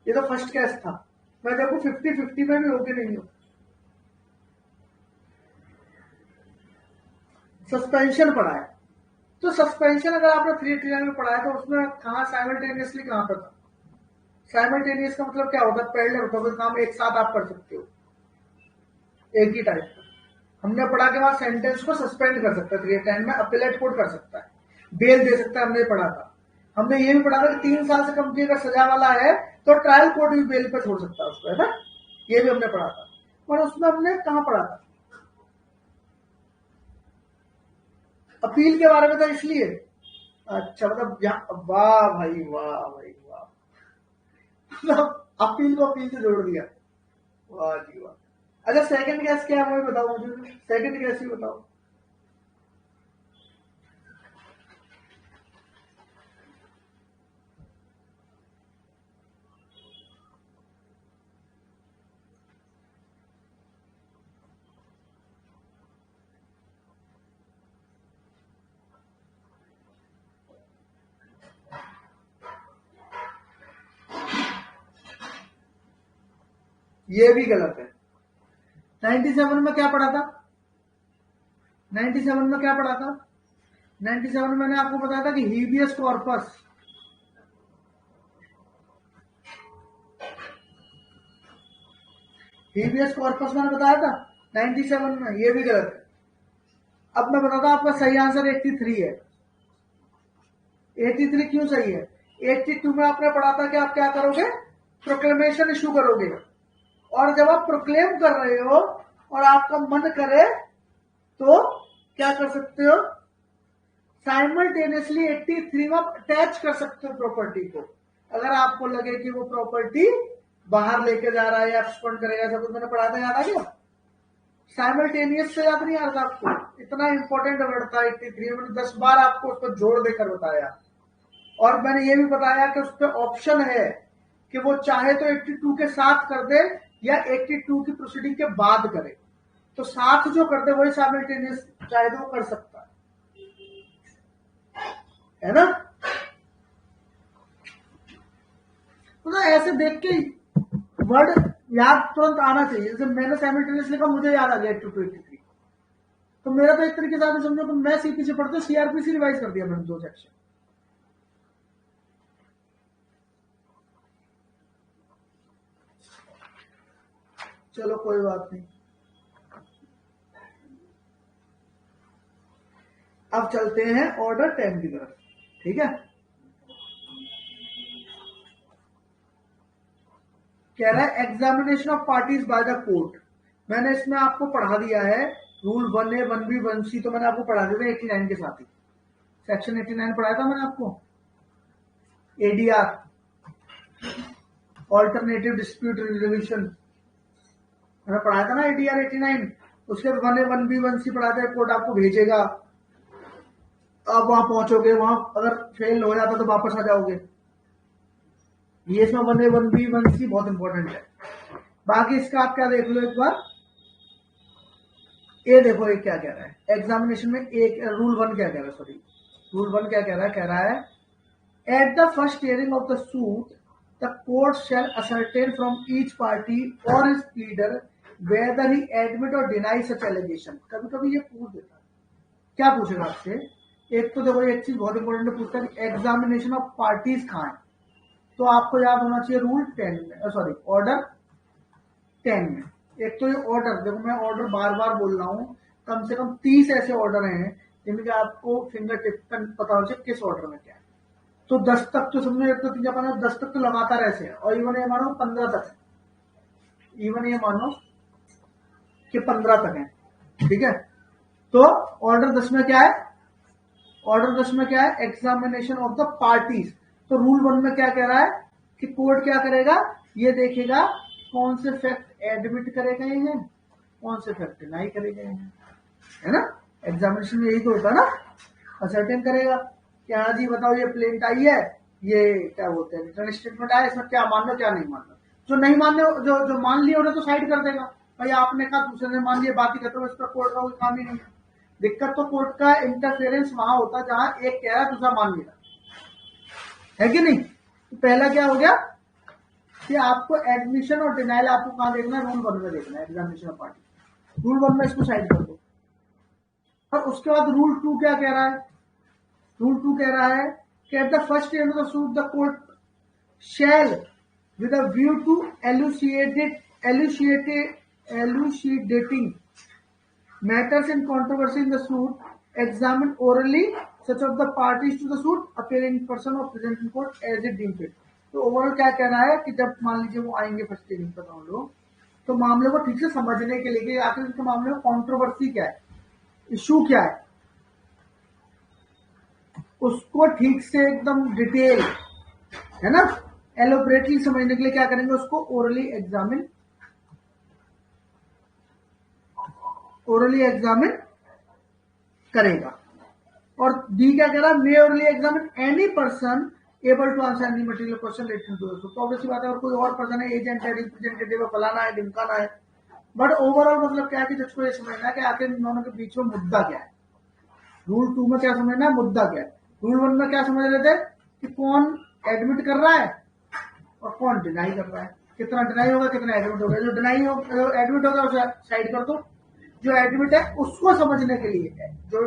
ये तो फर्स्ट गैस था, मैं देखो 50-50 में भी हो के नहीं हो। सस्पेंशन पढ़ा है, तो सस्पेंशन अगर आपने 389 में पढ़ा है तो उसमें कहा साइमल्टेनियसली कहां पर था? साइमल्टेनियस का मतलब क्या होता है, पैरेलल होता है, काम एक साथ आप कर सकते हो, एक ही टाइप का। हमने पढ़ा के बाद सेंटेंस को सस्पेंड कर सकता है 389 में, अपीलेट कोर्ट कर सकता है, बेल दे सकता है, हमने पढ़ा था। हमने ये भी पढ़ा था कि 3 साल से कम की अगर सजा वाला है तो ट्रायल कोर्ट भी बेल पे छोड़ सकता है उसको, है ना? ये भी हमने पढ़ा था, पर उसमें हमने कहां पढ़ा था, अपील के बारे में था, इसलिए अच्छा मतलब वाह भाई वाह भाई वाह, मतलब अपील को अपील से जोड़ दिया, वाह जी वाह। अच्छा सेकंड गैस क्या है वो बताओ मुझे, सेकंड गैस ही बताओ। ये भी गलत है। 97 में क्या पढ़ा था, 97 में क्या पढ़ा था, 97 में मैंने आपको बताया था कि हीबियस कॉर्पस, हीबियस कॉर्पस मैंने बताया था 97 में, ये भी गलत है। अब मैं बताता हूं आपका सही आंसर 83 है। 83 क्यों सही है? 82 में आपने पढ़ा था कि आप क्या करोगे, प्रोक्लेमेशन इशू करोगे, और जब आप प्रोक्लेम कर रहे हो और आपका मन करे तो क्या कर सकते हो, साइमल्टेनियसली 83 में अटैच कर सकते हो प्रॉपर्टी को, अगर आपको लगे कि वो प्रॉपर्टी बाहर लेके जा रहा है या एक्सपेंड करेगा, ऐसा कुछ मैंने पढ़ा था, याद आ गया? साइमल्टेनियस से याद नहीं आ रहा आपको? इतना इंपॉर्टेंट वर्ड था 83 में, 10 बार आपको उसको जोड़ देकर बताया, और मैंने ये भी बताया कि उस पर ऑप्शन है कि वो चाहे तो 82 के साथ कर दे या 82 की प्रोसीडिंग के बाद करे। तो साथ जो कर दे वही साइमल्टेनियस चाहे तो वो कर सकता है ना। तो ना ऐसे देख के वर्ड याद तुरंत आना चाहिए। जैसे मैंने साइमल्टेनियस लिखा, मुझे याद आ गया 82 to 83। तो मेरा तो एक तरीके से आप समझो तो मैं सीपी से पढ़ते सीआरपीसी रिवाइज कर दिया मैंने 2 सेक्शन। चलो कोई बात नहीं। अब चलते हैं ऑर्डर 10 की तरफ, ठीक है। कह रहा है examination of parties bye the court. मैंने इसमें आपको पढ़ा दिया है रूल 1A 1B 1C, तो मैंने आपको पढ़ा दिया था 89 के साथ ही। सेक्शन 89 पढ़ाया था मैंने आपको। एडीआर, ऑल्टरनेटिव डिस्प्यूट रिजोल्यूशन, मैंने पढ़ाया था ना एडीआर 89। उसके 1A 1B 1C पढ़ाते हैं, कोर्ट आपको भेजेगा, आप वहां पहुंचोगे, वहां अगर फेल हो जाता तो वापस आ जाओगे। ये इसमें 1A 1B 1C बहुत इंपॉर्टेंट है। बाकी इसका आप क्या देख लो एक बार, ये देखो ये क्या कह रहा है एग्जामिनेशन में। एक रूल 1 क्या कह रहा है, सॉरी रूल 1 क्या कह रहा है at the first hearing of the suit the court shall ascertain from each party or his pleader whether he admit or deny such allegation. कभी कभी ये पूछ देता है, क्या पूछेगा आपसे। एक तो देखो एक चीज बहुत इंपॉर्टेंट है, पूछता है कि एग्जामिनेशन ऑफ पार्टीज कहाँ है। तो आपको याद होना चाहिए रूल 10 में, सॉरी ऑर्डर 10 में। एक तो ये ऑर्डर, देखो मैं ऑर्डर बार बार बोल रहा हूँ, कम से कम 30 ऐसे ऑर्डर हैं जिनके आपको फिंगर टिप पर पता हो जाए किस ऑर्डर में क्या है। तो 10 तक तो समझो, एक तो 3 5 10 तक तो लगातार ऐसे है, और इवन ये मानो 15 तक है, इवन ये मानो कि 15 तक है, ठीक है। तो ऑर्डर 10 में क्या है, ऑर्डर 10 में क्या है, एग्जामिनेशन ऑफ द पार्टीज। तो रूल 1 में क्या कह रहा है कि कोर्ट क्या करेगा, ये देखेगा कौन से फैक्ट एडमिट करे गए हैं, कौन से फैक्ट डिनाई करे गए हैं, है ना। एग्जामिनेशन में यही तो होता है ना, असर्टेन करेगा कि हाँ जी बताओ ये प्लेंट आई है, ये क्या बोलते हैं रिटर्न स्टेटमेंट आया, इसमें क्या मान लो क्या नहीं मान लो। जो नहीं मानने, जो मान लिए उन्हें तो साइड कर देगा, भाई आपने कहा दूसरे ने मान लिया, बात ही करते हो, इस पर कोर्ट का कोई काम ही नहीं है। दिक्कत तो कोर्ट का इंटरफेरेंस वहां होता है जहां एक कह रहा है दूसरा मान लेगा, है कि नहीं। तो पहला क्या हो गया कि आपको एडमिशन और डिनाइल आपको कहां देखना है, रूल 1 में देखना है एग्जामिनेशन ऑफ पार्टी। रूल 1 में इसको साइड कर दो। और उसके बाद रूल 2 क्या कह रहा है, रूल 2 कह रहा है कि at the first hearing of the suit the court shall with a view to elucidating matters in controversy in the suit examine orally such of the parties to the suit appear in person or present in court as it deemed fit। तो overall क्या कह रहा है कि जब मान लीजिए वो आएंगे फर्स्ट हियरिंग पर हम लोग, तो मामले को ठीक से समझने के लिए आखिर इसके मामले में कॉन्ट्रोवर्सी क्या है, इशू क्या है, उसको ठीक से एकदम डिटेल, है ना, एलोबरेटली समझने के लिए क्या करेंगे, उसको ओरली एग्जामिन करेगा। और डी क्या कह रहा है, may orally examine any person able to answer any material question related to. तो ऑब्वियसली बात है, और कोई और पर्सन है, एजेंट है, रिप्रेजेंटेटिव है, फलाना है, ढिमकाना है। बट ओवरऑल मतलब क्या है कि जिसको ये समझना है कि आखिर इन दोनों के बीच में मुद्दा क्या है। रूल 2 में क्या समझना है, मुद्दा क्या है। रूल 1 में क्या समझ रहे थे कि कौन एडमिट कर रहा है और कौन डिनाई कर रहा है, कितना डिनाई होगा कितना एडमिट होगा। जो डिनाई हो एडमिट होगा उसे साइड कर दो, जो एडमिट है उसको समझने के लिए, जो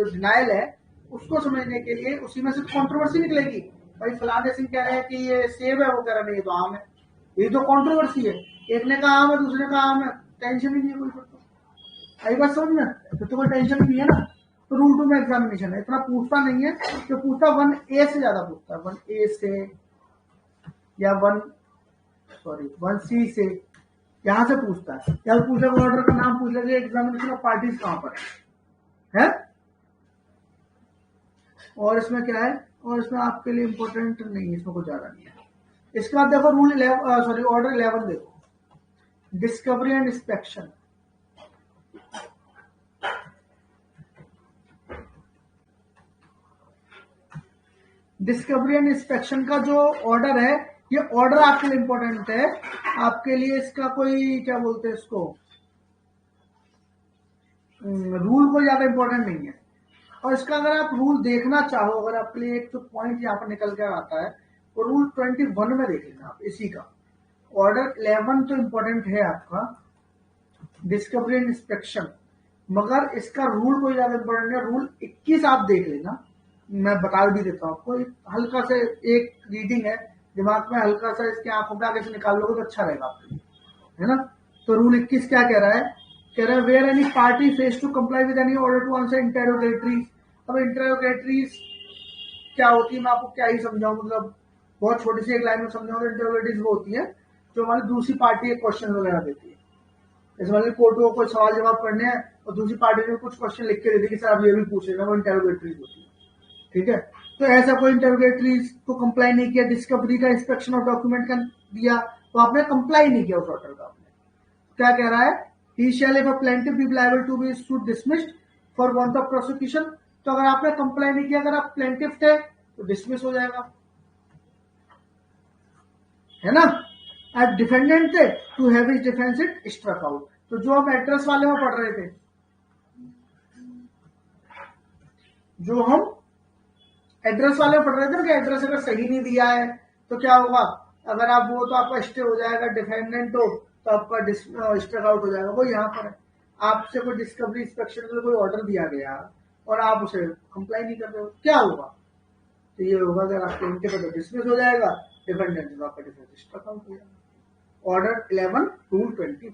डिनाइल है उसको समझने के लिए उसी में से कंट्रोवर्सी निकलेगी। भाई फलाने सिंह कह रहे हैं कि ये सेब है, वो कह रहा नहीं ये तो आम है, ये तो कंट्रोवर्सी है। एक ने कहा आम है, दूसरे ने कहा आम है, टेंशन ही नहीं है कोई। तो आई बात समझ में, तो कोई टेंशन नहीं है ना। तो रूल 2 में एग्जामिनेशन है, इतना पूछता नहीं है, जो पूछता 1A से ज्यादा पूछता है, 1A से या 1C से, यहां से पूछता है। या पूछ लेगा ऑर्डर का नाम, पूछ लेगा एग्जामिनेशन ऑफ पार्टीज कहां पर है। और इसमें क्या है, और इसमें आपके लिए इंपॉर्टेंट नहीं है, इसमें कुछ ज्यादा नहीं है। इसके बाद देखो रूल 11, सॉरी ऑर्डर 11 देखो, discovery and inspection. Discovery and inspection का जो ऑर्डर है ये ऑर्डर आपके लिए इंपॉर्टेंट है, आपके लिए इसका कोई क्या बोलते हैं इसको, रूल कोई ज्यादा इंपॉर्टेंट नहीं है। और इसका अगर आप रूल देखना चाहो, अगर आपके लिए एक तो पॉइंट यहाँ पर निकल कर आता है, वो रूल 21 में देख लेना आप इसी का। ऑर्डर 11 तो इंपॉर्टेंट है आपका, डिस्कवरी एंड इंस्पेक्शन, मगर इसका रूल कोई ज्यादा इंपॉर्टेंट है। रूल 21 आप देख लेना, मैं बता भी देता हूँ आपको। हल्का से एक रीडिंग है, दिमाग में हल्का सा इसके आंखों पे आगे से निकाल लोगे तो अच्छा रहेगा आपके लिए, है ना। तो रूल 21 क्या कह रहा है, कह रहा है where any party fails to comply with any order to answer interrogatories. अब इंटेरोगेटरीज क्या होती है, मैं आपको क्या ही समझाऊं, मतलब बहुत छोटी सी एक लाइन में समझाऊं। इंटेरोगेटरीज वो होती है जो हमारी दूसरी पार्टी एक क्वेश्चन वगैरह देती है। जैसे मतलब कोर्ट को कोई सवाल जवाब करने हैं और दूसरी पार्टी ने कुछ क्वेश्चन लिख के देती है कि सर आप ये भी पूछ लेना, वो इंटेरोगेटरीज होती है, ठीक है। तो ऐसा कोई इंटेरोगेटरीज को कंप्लाई नहीं किया, डिस्कवरी का इंस्पेक्शन और डॉक्यूमेंट का दिया, तो आपने कंप्लाई नहीं किया उस ऑर्डर का। आपने क्या कह रहा है, he shall if a plaintiff be liable to be suit dismissed for want of prosecution. तो अगर आपने कंप्लाई नहीं किया, अगर आप प्लेंटिफ थे तो डिसमिस हो जाएगा, है ना। आप डिफेंडेंट थे to have his defence it struck out. तो जो हम एड्रेस वाले में पढ़ रहे थे, जो हम एड्रेस वाले में पढ़ रहे थे कि एड्रेस अगर सही नहीं दिया है तो क्या होगा, अगर आप वो तो आपका स्टे हो जाएगा, डिफेंडेंट हो तो आपका स्ट्रक आउट हो जाएगा। वो यहाँ पर है, आपसे कोई डिस्कवरी इंस्पेक्शन के लिए कोई ऑर्डर दिया गया और आप उसे कंप्लाई नहीं कर रहे हो, क्या होगा, तो ये होगा अगर आपके इनके पर डिसमिस हो जाएगा, डिफेंडेंट तो आपका डिफेंस स्ट्रक आउट हो जाएगा। ऑर्डर 11 रूल 21,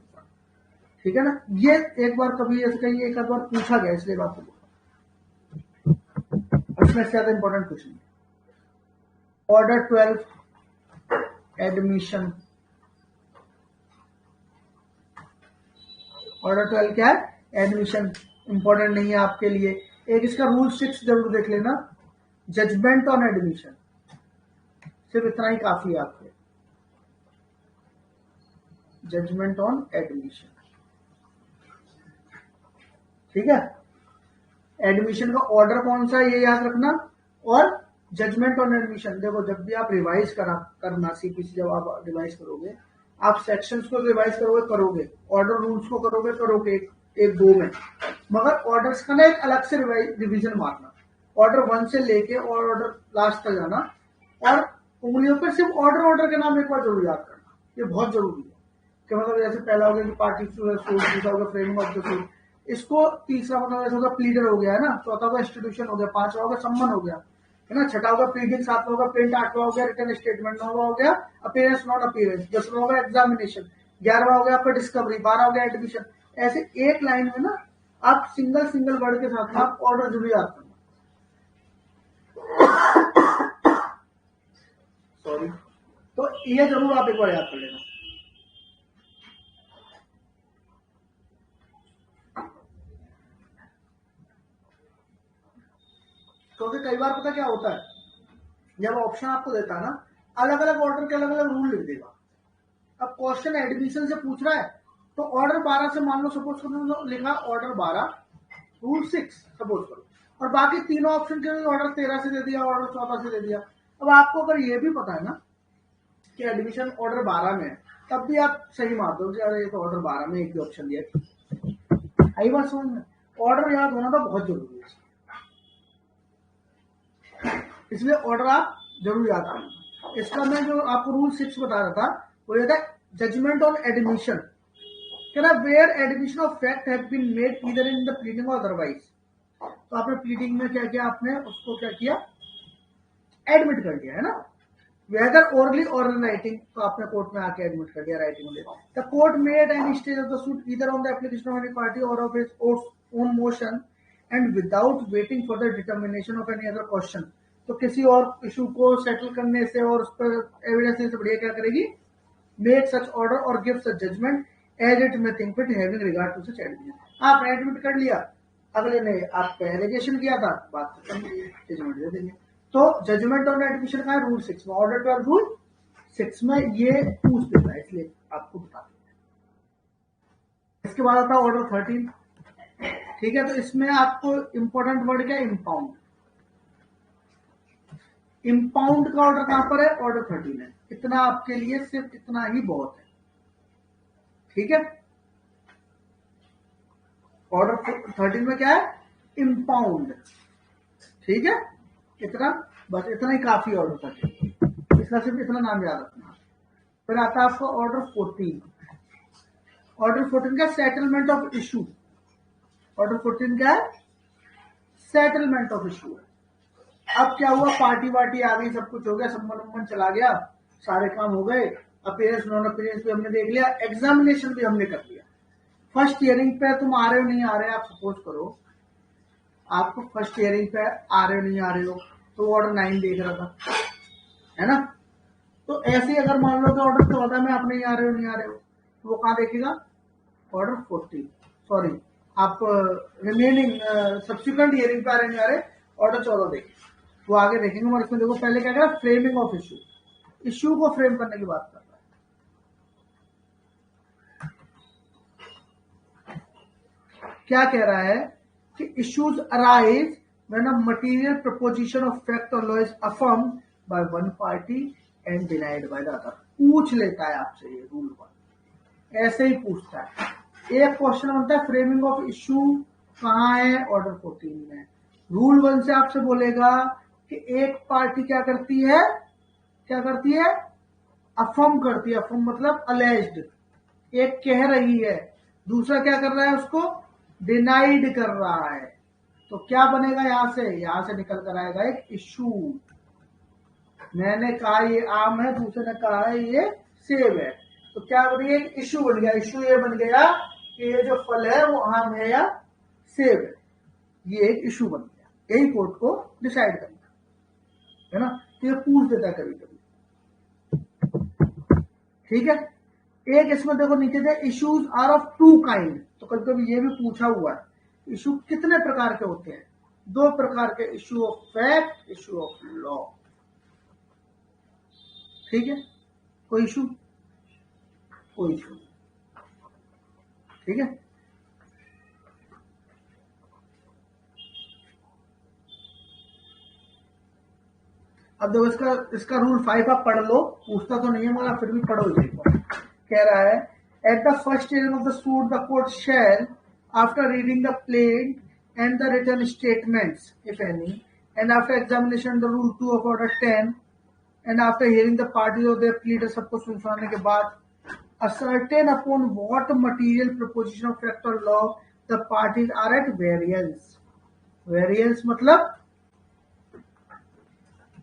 ठीक है ना। ये एक बार कभी ऐसे कहीं एक बार पूछा गया, इसलिए बात बोला, इसमें ज्यादा इंपॉर्टेंट क्वेश्चन है। ऑर्डर 12 एडमिशन, ऑर्डर 12 क्या है, एडमिशन, इंपॉर्टेंट नहीं है आपके लिए। एक इसका रूल 6 जरूर देख लेना, जजमेंट ऑन एडमिशन, सिर्फ इतना ही काफी है आपके, जजमेंट ऑन एडमिशन, ठीक है। एडमिशन का ऑर्डर कौन सा है ये याद रखना, और जजमेंट ऑन एडमिशन। देखो जब भी आप रिवाइज करना सीपीसी, जब आप रिवाइज करोगे, आप सेक्शंस को रिवाइज करोगे, ऑर्डर रूल्स को करोगे एक दो में, मगर ऑर्डर्स का ना एक अलग से रिवीजन मारना, ऑर्डर 1 से लेके और ऑर्डर लास्ट तक जाना, और उंगलियों पर सिर्फ ऑर्डर के नाम एक बार जरूर याद करना, ये बहुत जरूरी है। कि मतलब जैसे पहला हो गया कि पार्टी दूसरा होगा फ्रेमिंग ऑफ द सूट, इसको तीसरा मतलब ऐसा होगा प्लीडर हो गया है ना, चौथा होगा इंस्टीट्यूशन हो गया, पांचवा होगा सम्मन हो गया, है ना, छठा होगा प्लीडिंग, सातवा होगा प्रिंट, आठवां हो गया रिटर्न स्टेटमेंट, नौवा हो गया अपीयरेंस नॉन अपीयरेंस, 10वां होगा एग्जामिनेशन, 11वां हो गया आपका डिस्कवरी, 12 हो गया एडमिशन। ऐसे एक लाइन में ना आप सिंगल वर्ड के साथ आप ऑर्डर जरूर याद करना, सॉरी, तो ये जरूर आप एक बार याद कर लेना। क्योंकि कई बार पता क्या होता है, जब ऑप्शन आपको देता है ना, अलग अलग ऑर्डर के अलग अलग रूल लिख देगा। अब क्वेश्चन एडमिशन से पूछ रहा है तो ऑर्डर 12 से मान लो सपोज करो लिखा ऑर्डर 12 रूल 6 सपोज करो, और बाकी तीनों ऑप्शन के ऑर्डर 13 से दे दिया, ऑर्डर 14 से दे दिया। अब आपको अगर ये भी पता है ना कि एडमिशन ऑर्डर 12 में है, तब भी आप सही मान दो कि अरे ये तो ऑर्डर 12 में एक ही ऑप्शन दिया। आई बात समझ में, ऑर्डर याद होना तो बहुत जरूरी है, इसलिए ऑर्डर आप जरूर याद करना। इसका मैं जो आपको रूल 6 बता रहा था वो ये था, जजमेंट ऑन एडमिशन, कहना where admission of fact have been made either in the pleading और अदरवाइज। तो आपने प्लीडिंग में क्या किया, आपने उसको क्या किया, एडमिट कर दिया, है ना, वेदर ओरली और इन राइटिंग, तो आपने कोर्ट में आके एडमिट कर दिया राइटिंग में। The court made any stage of the suit either on the application of any party or of his own motion and without waiting for the determination of any other question. तो किसी और issue को settle करने से और उस पर evidence देने से बढ़िया क्या करेगी, मेक सच ऑर्डर और give such judgment as it may think fit having regard to such admission. आपने एडमिट कर लिया, अगले ने आप पे एलिगेशन किया था, बात खत्म, जजमेंट दे देंगे। तो जजमेंट ऑन एडमिशन का है रूल 6 में, ऑर्डर 12 रूल 6 में ये पूछ देता है, इसलिए आपको बता देते हैं। इसके बाद आता है ऑर्डर 13, ठीक है। तो इसमें आपको इंपॉर्टेंट वर्ड क्या है, इम्पाउंड। इंपाउंड का ऑर्डर कहां पर है? ऑर्डर 13 है। इतना आपके लिए सिर्फ इतना ही बहुत है, ठीक है। ऑर्डर 13 में क्या है? इंपाउंड, ठीक है। इतना, बस इतना ही काफी ऑर्डर 13, इसका सिर्फ इतना नाम याद रखना। फिर आता है आपका ऑर्डर 14। ऑर्डर 14 का सेटलमेंट ऑफ इशू। ऑर्डर 14 क्या है? सेटलमेंट ऑफ इशू है। अब क्या हुआ, पार्टी वार्टी आ गई, सब कुछ हो गया, सम्मन चला गया, सारे काम हो गए, अपीयरेंस नॉन अपीयरेंस भी हमने देख लिया, एग्जामिनेशन भी हमने कर लिया। फर्स्ट हियरिंग पे तुम आ रहे हो नहीं आ रहे, आप सपोज करो आपको फर्स्ट हियरिंग पे आ रहे हो नहीं आ रहे हो, तो ऑर्डर 9 देख रहा था, है ना। तो ऐसे ही अगर मान लो कि ऑर्डर 14 में आप नहीं आ रहे हो नहीं आ रहे हो, तो वो कहाँ देखेगा? ऑर्डर 14, सॉरी आप रिमेनिंग सब्सिक्वेंट हियरिंग पे आ रहे नहीं आ रहे, ऑर्डर 14 देखेंगे, वो आगे देखेंगे। और इसमें देखो पहले क्या करा, फ्रेमिंग ऑफ इशू, इशू को फ्रेम करने की बात कर रहा है। क्या कह रहा है कि issues arise when a material proposition of fact or law is affirmed by one party and denied by the other. पूछ लेता है आपसे ये रूल 1, ऐसे ही पूछता है। एक क्वेश्चन बनता है फ्रेमिंग ऑफ इशू कहाँ है? ऑर्डर 14 में। रूल 1 से आपसे बोलेगा कि एक पार्टी क्या करती है? क्या करती है? अफर्म करती है। अफर्म मतलब अलेज्ड, एक कह रही है, दूसरा क्या कर रहा है? उसको डिनाइड कर रहा है। तो क्या बनेगा यहां से निकल कर आएगा एक इशू। मैंने कहा ये आम है, दूसरे ने कहा है ये सेब है, तो क्या बन गया? एक इशू बन गया। इशू ये बन गया कि ये जो फल है वो आम है या सेब है, ये एक इशू बन गया। यही कोर्ट को डिसाइड करना है ना। तो ये पूछ देता है कभी कभी, ठीक है। एक इसमें देखो नीचे दे, इश्यूज आर ऑफ 2 काइंड, तो कभी कभी ये भी पूछा हुआ है, इशू कितने प्रकार के होते हैं? 2 प्रकार के, issue of fact, issue of law, ठीक है। कोई इशू, कोई इशू, ठीक है। अब देखो इसका रूल 5 आप पढ़ लो, पूछता तो नहीं है मगर फिर भी पढ़ो इसी को। कह रहा है at the first hearing of the suit the court shall after reading the plaint and the written statements if any and after examination the rule 2 of order 10 and after hearing the parties of their pleader, सबको सुनने के बाद ascertain upon what material proposition of fact or law the parties are at variance. Variance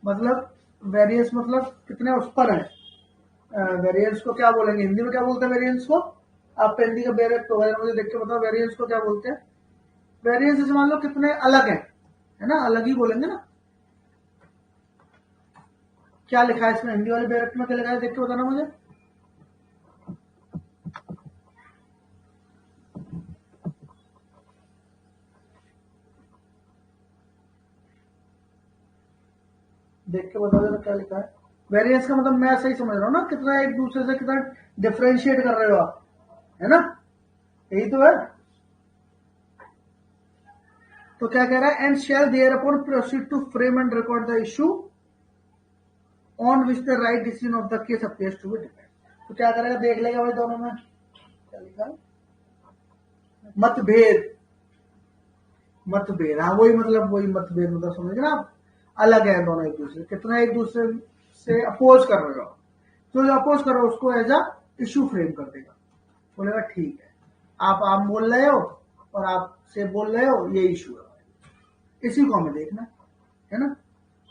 मतलब variance मतलब कितने उस पर है। वेरियंस को क्या बोलेंगे हिंदी में? क्या बोलते हैं वेरियंस को? आप हिंदी का बेरेक्ट हो गया, मुझे देख के बताओ वेरियंस को क्या बोलते हैं। वेरियंस जैसे मान लो कितने अलग है ना, अलग ही बोलेंगे ना। क्या लिखा है इसमें हिंदी वाले बेरेक्ट में? क्या लिखा है देख के बताना मुझे। देख के बता देना क्या लिखा है। वेरियंस का मतलब मैं सही समझ रहा हूँ ना, कितना एक दूसरे से कितना डिफरेंशिएट कर रहे हो आप, है ना, यही तो है। तो क्या कह रहा है? And shall thereupon proceed to frame and record the issue on which the right decision of the case appears to be depend. तो क्या करेगा? देख लेगा भाई दोनों में क्या लिखा है। मतभेद, मतभेद, हाँ वही मतभेद मतलब समझ ना आप, अलग है दोनों एक दूसरे, कितना एक दूसरे से अपोज कर रहे हो, तो जो अपोज कर रहे हो उसको एज अ इशू फ्रेम कर देगा। बोलेगा ठीक है, आप बोल रहे हो और आप से बोल रहे हो, ये इशू है, इसी को हमें देखना है ना।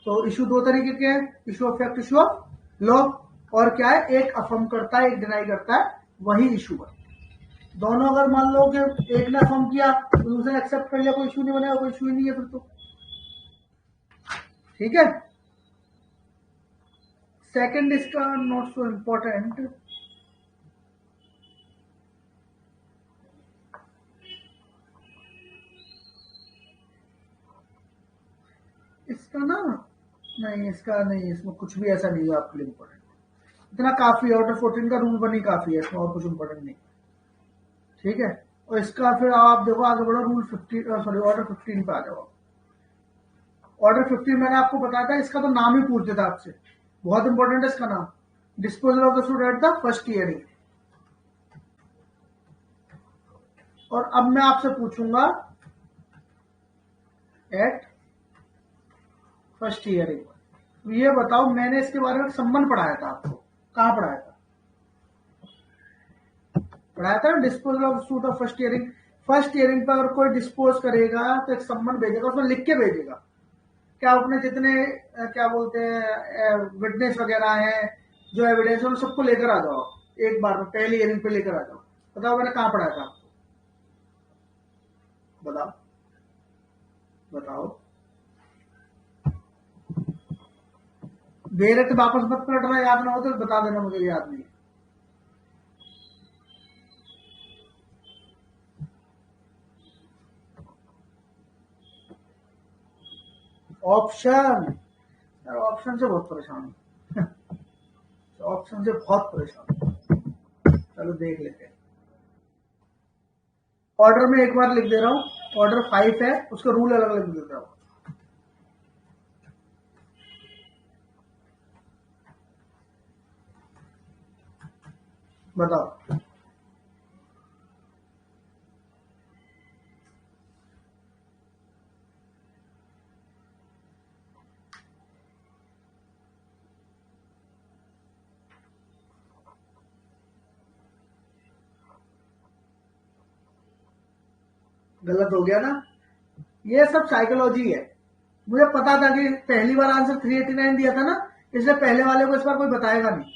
तो इशू 2 तरीके के हैं, issue of fact, issue of law. और क्या है? एक अफर्म करता है, एक डिनाई करता है, वही इशू है। दोनों अगर मान लो कि एक ने अफर्म किया तो दूसरे ने एक्सेप्ट कर लिया, कोई इशू नहीं बनेगा, कोई इशू ही नहीं है फिर तो, ठीक है। सेकंड इसका नॉट सो इम्पोर्टेंट, इसका ना नहीं, इसका नहीं, इसमें कुछ भी ऐसा नहीं है आपके लिए इम्पोर्टेंट, इतना काफी है। ऑर्डर 14 का रूल बनी काफी है, इसमें और कुछ इम्पोर्टेंट नहीं, ठीक है। और इसका फिर आप देखो आगे बढ़ो, रूल 15, सॉरी ऑर्डर 15 पे आ जाओ। ऑर्डर 15 मैंने आपको बताया था, इसका तो नाम ही पूछ देता आपसे, बहुत इंपॉर्टेंट है इसका नाम, disposal of the suit eight the first hearing. और अब मैं आपसे पूछूंगा एट फर्स्ट हियरिंग। ये बताओ, मैंने इसके बारे में संबंध पढ़ाया था आपको, कहां पढ़ाया था? पढ़ाया था disposal of suit of first hearing. First hearing पर अगर कोई डिस्पोज करेगा तो एक संबंध भेजेगा, उसमें लिख के भेजेगा, क्या अपने जितने क्या बोलते हैं विटनेस वगैरह है, जो एविडेंस है, उन सबको लेकर आ जाओ एक बार में, पहली हियरिंग पे लेकर आ जाओ। बताओ मैंने कहां पढ़ाया था आपको? बताओ बताओ। डायरेक्ट वापस मत पलटना, याद ना हो तो बता देना मुझे, याद नहीं। ऑप्शन, ऑप्शन से बहुत परेशान हूं ऑप्शन से बहुत परेशान हूं। चलो देख लेते हैं। ऑर्डर में एक बार लिख दे रहा हूं, ऑर्डर 5 है, उसका रूल अलग अलग लिख रहा हूं। बताओ। गलत हो गया ना? ये सब साइकोलॉजी है। मुझे पता था कि पहली बार आंसर 389 दिया था ना, इसलिए पहले वाले को इस बार कोई बताएगा नहीं,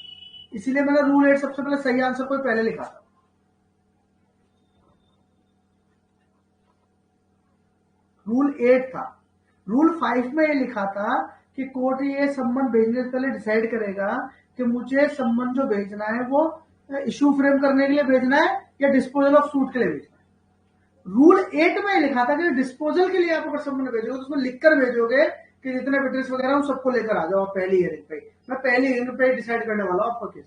इसीलिए मैंने रूल 8 सबसे पहले सही आंसर कोई पहले लिखा था। रूल 8 था। रूल 5 में ये लिखा था कि कोर्ट ये संबंध भेजने से पहले डिसाइड करेगा कि मुझे संबंध जो भेजना है वो इश्यू फ्रेम करने के लिए भेजना है या डिस्पोजल ऑफ सूट के लिए भेजना है। रूल 8 में लिखा था कि डिस्पोजल के लिए आप अगर संबंध भेजोगे तो उसमें लिखकर भेजोगे कि जितने विटनेस वगैरह उन सबको लेकर आ जाओ पहली हियरिंग पे। मैं पहली हियरिंग पे डिसाइड करने वाला हूं आपका केस।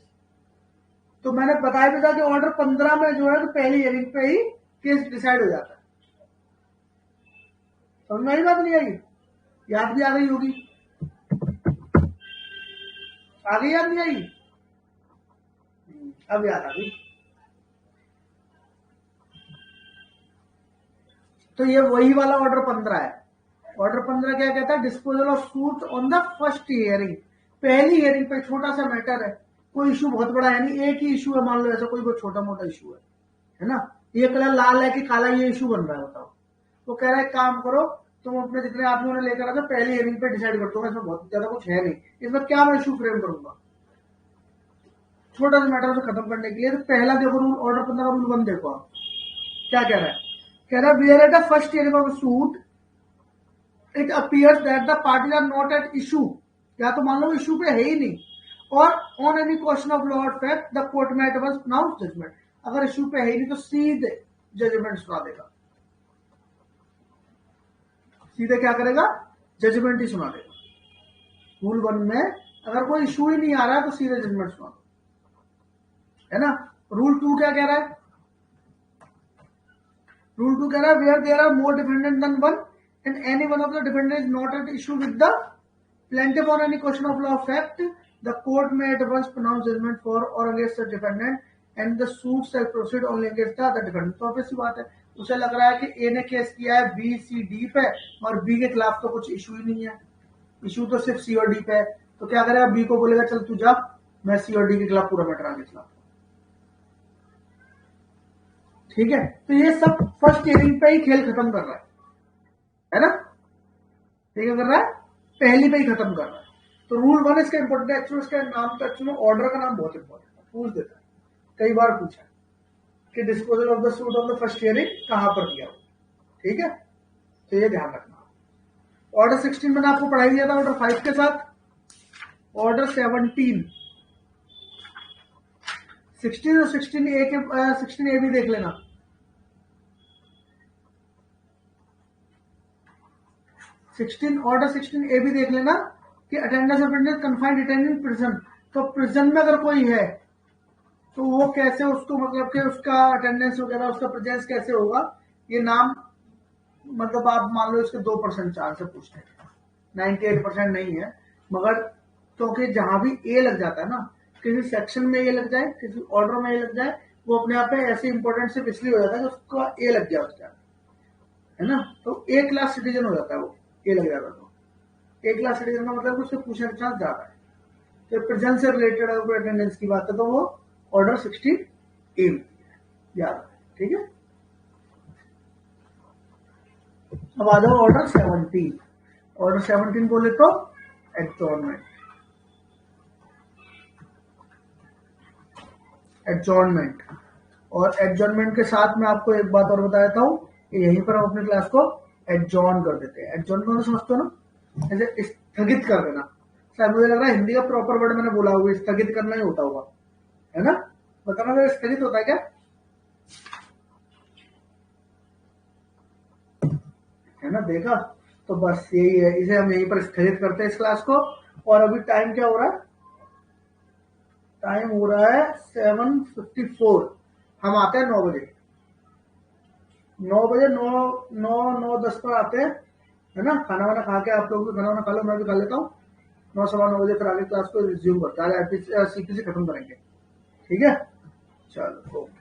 तो मैंने बताया भी था कि ऑर्डर 15 में जो है तो पहली हियरिंग पे ही केस डिसाइड हो जाता है। समझ में आई बात नहीं आई? याद भी आ गई होगी, आ गई याद नहीं आई? अब याद आ गई। तो ये वही वाला ऑर्डर 15 है। ऑर्डर 15 क्या कहता है? Disposal of suit on the first hearing, पहली हियरिंग पे। छोटा सा मैटर है, कोई इशू बहुत बड़ा है नहीं, एक ही इशू है, मान लो ऐसा कोई बहुत छोटा मोटा इशू है ना। ये कलर लाल है कि काला, ये इशू बन रहा है, बताओ। तो कह रहा है काम करो, तुम अपने जितने आदमियों ने लेकर आते पहली हियरिंग पे डिसाइड कर दो, इसमें बहुत ज्यादा कुछ है नहीं, इसमें क्या मैं इशू फ्रेम करूंगा छोटा सा मैटर से खत्म करने के लिए। तो पहला देखो रूल, ऑर्डर 15 का रूल 1 देखो आप क्या कह रहा है। कह रहा है where at the first hearing of suit it appears that the parties are not at issue, या तो मान लो इशू पे है ही नहीं, और on any question of law और फैक्ट द कोर्ट में एट वंस प्रोनाउंस जजमेंट। अगर इशू पे है ही नहीं तो सीधे जजमेंट सुना देगा, सीधे क्या करेगा? जजमेंट ही सुना देगा। रूल 1 में अगर कोई इशू ही नहीं आ रहा है तो सीधे जजमेंट सुना दो, है ना। रूल 2 क्या कह रहा है? रूल 2 कह रहा है where there are more defendant than one and any one of the defendant is not at issue with the plaintiff on any question of law or fact, the court may at once pronounce judgment for or against the defendant and the suit shall proceed only against the other defendant। तो obvious सी बात है, उसे लग रहा है कि ए ने case किया है बी सी डी पे और बी के खिलाफ तो कुछ इशू ही नहीं है, इशू तो सिर्फ सी और डी पे है। तो क्या करेगा? बी को बोलेगा चल तू जा, मैं सी और डी के खिलाफ पूरा मैटर आगे चला। ठीक है, तो ये सब फर्स्ट हियरिंग पे ही खेल खत्म कर रहा है ना। ठीक है, कर रहा है, पहली पे ही खत्म कर रहा है। तो रूल 1 इसका इंपॉर्टेंट है, एक्चुअली इसका नाम तो एक्चुअली ऑर्डर का नाम बहुत इंपॉर्टेंट है, पूछ देता है, कई बार पूछा कि disposal of the suit of the first hearing कहां पर दिया हो। ठीक है, तो ये ध्यान रखना। ऑर्डर 16 मैंने आपको पढ़ाई दिया था ऑर्डर 5 के साथ। ऑर्डर 17, 16 और 16A के 16A भी देख लेना। ऑर्डर 16A भी देख लेना कि attendance of Indian confined detention prison. तो प्रिजन में अगर कोई है तो वो कैसे, उसको मतलब कि उसका अटेंडेंस वगैरह, उसका प्रेजेंस कैसे होगा, ये नाम मतलब आप मान लो इसके 2% चांस है पूछने के। 98% नहीं है, मगर क्योंकि जहां भी ए लग जाता है ना, किसी सेक्शन में ए लग जाए, किसी ऑर्डर में ए लग जाए, वो अपने आप में ऐसे इंपॉर्टेंट सिर्फ इसलिए हो जाता है कि उसका ए लग गया उसका, है ना। तो ए क्लास सिटीजन हो जाता है वो, ए लग जाता है तो ए क्लास सिटीजन का मतलब उससे पूछने का चांस ज्यादा है। तो प्रेजेंस से रिलेटेड अगर अटेंडेंस की बात है तो वो ऑर्डर 16 ए याद है, ठीक है। अब आ जाओ ऑर्डर 17। ऑर्डर 17 बोले तो एडजॉर्नमेंट। एडजॉर्नमेंट और एडजॉर्नमेंट के साथ में आपको एक बात और बता देता हूँ कि यहीं पर हम अपने क्लास को एडजॉर्न कर देते हैं। एडजॉर्न को समझते हो ना, ऐसे स्थगित कर देना। शायद मुझे लग रहा है हिंदी का प्रॉपर वर्ड मैंने बोला होगा, स्थगित करना ही होता होगा, है ना। बताना जरा स्थगित होता है क्या, है ना, देखा। तो बस यही है, इसे हम यहीं पर स्थगित करते हैं इस क्लास को। और अभी टाइम क्या हो रहा है, टाइम हो रहा है 7:54। हम आते हैं 9 बजे, 9 बजे, 9:10 पर आते हैं, है ना। खाना वाना खा के आप लोग भी खाना वाना खा लो, मैं भी खा लेता हूँ। 9:15 फिर आगे क्लास को रिज्यूम करते हैं, सीपीसी खत्म करेंगे, ठीक है। चलो ओके।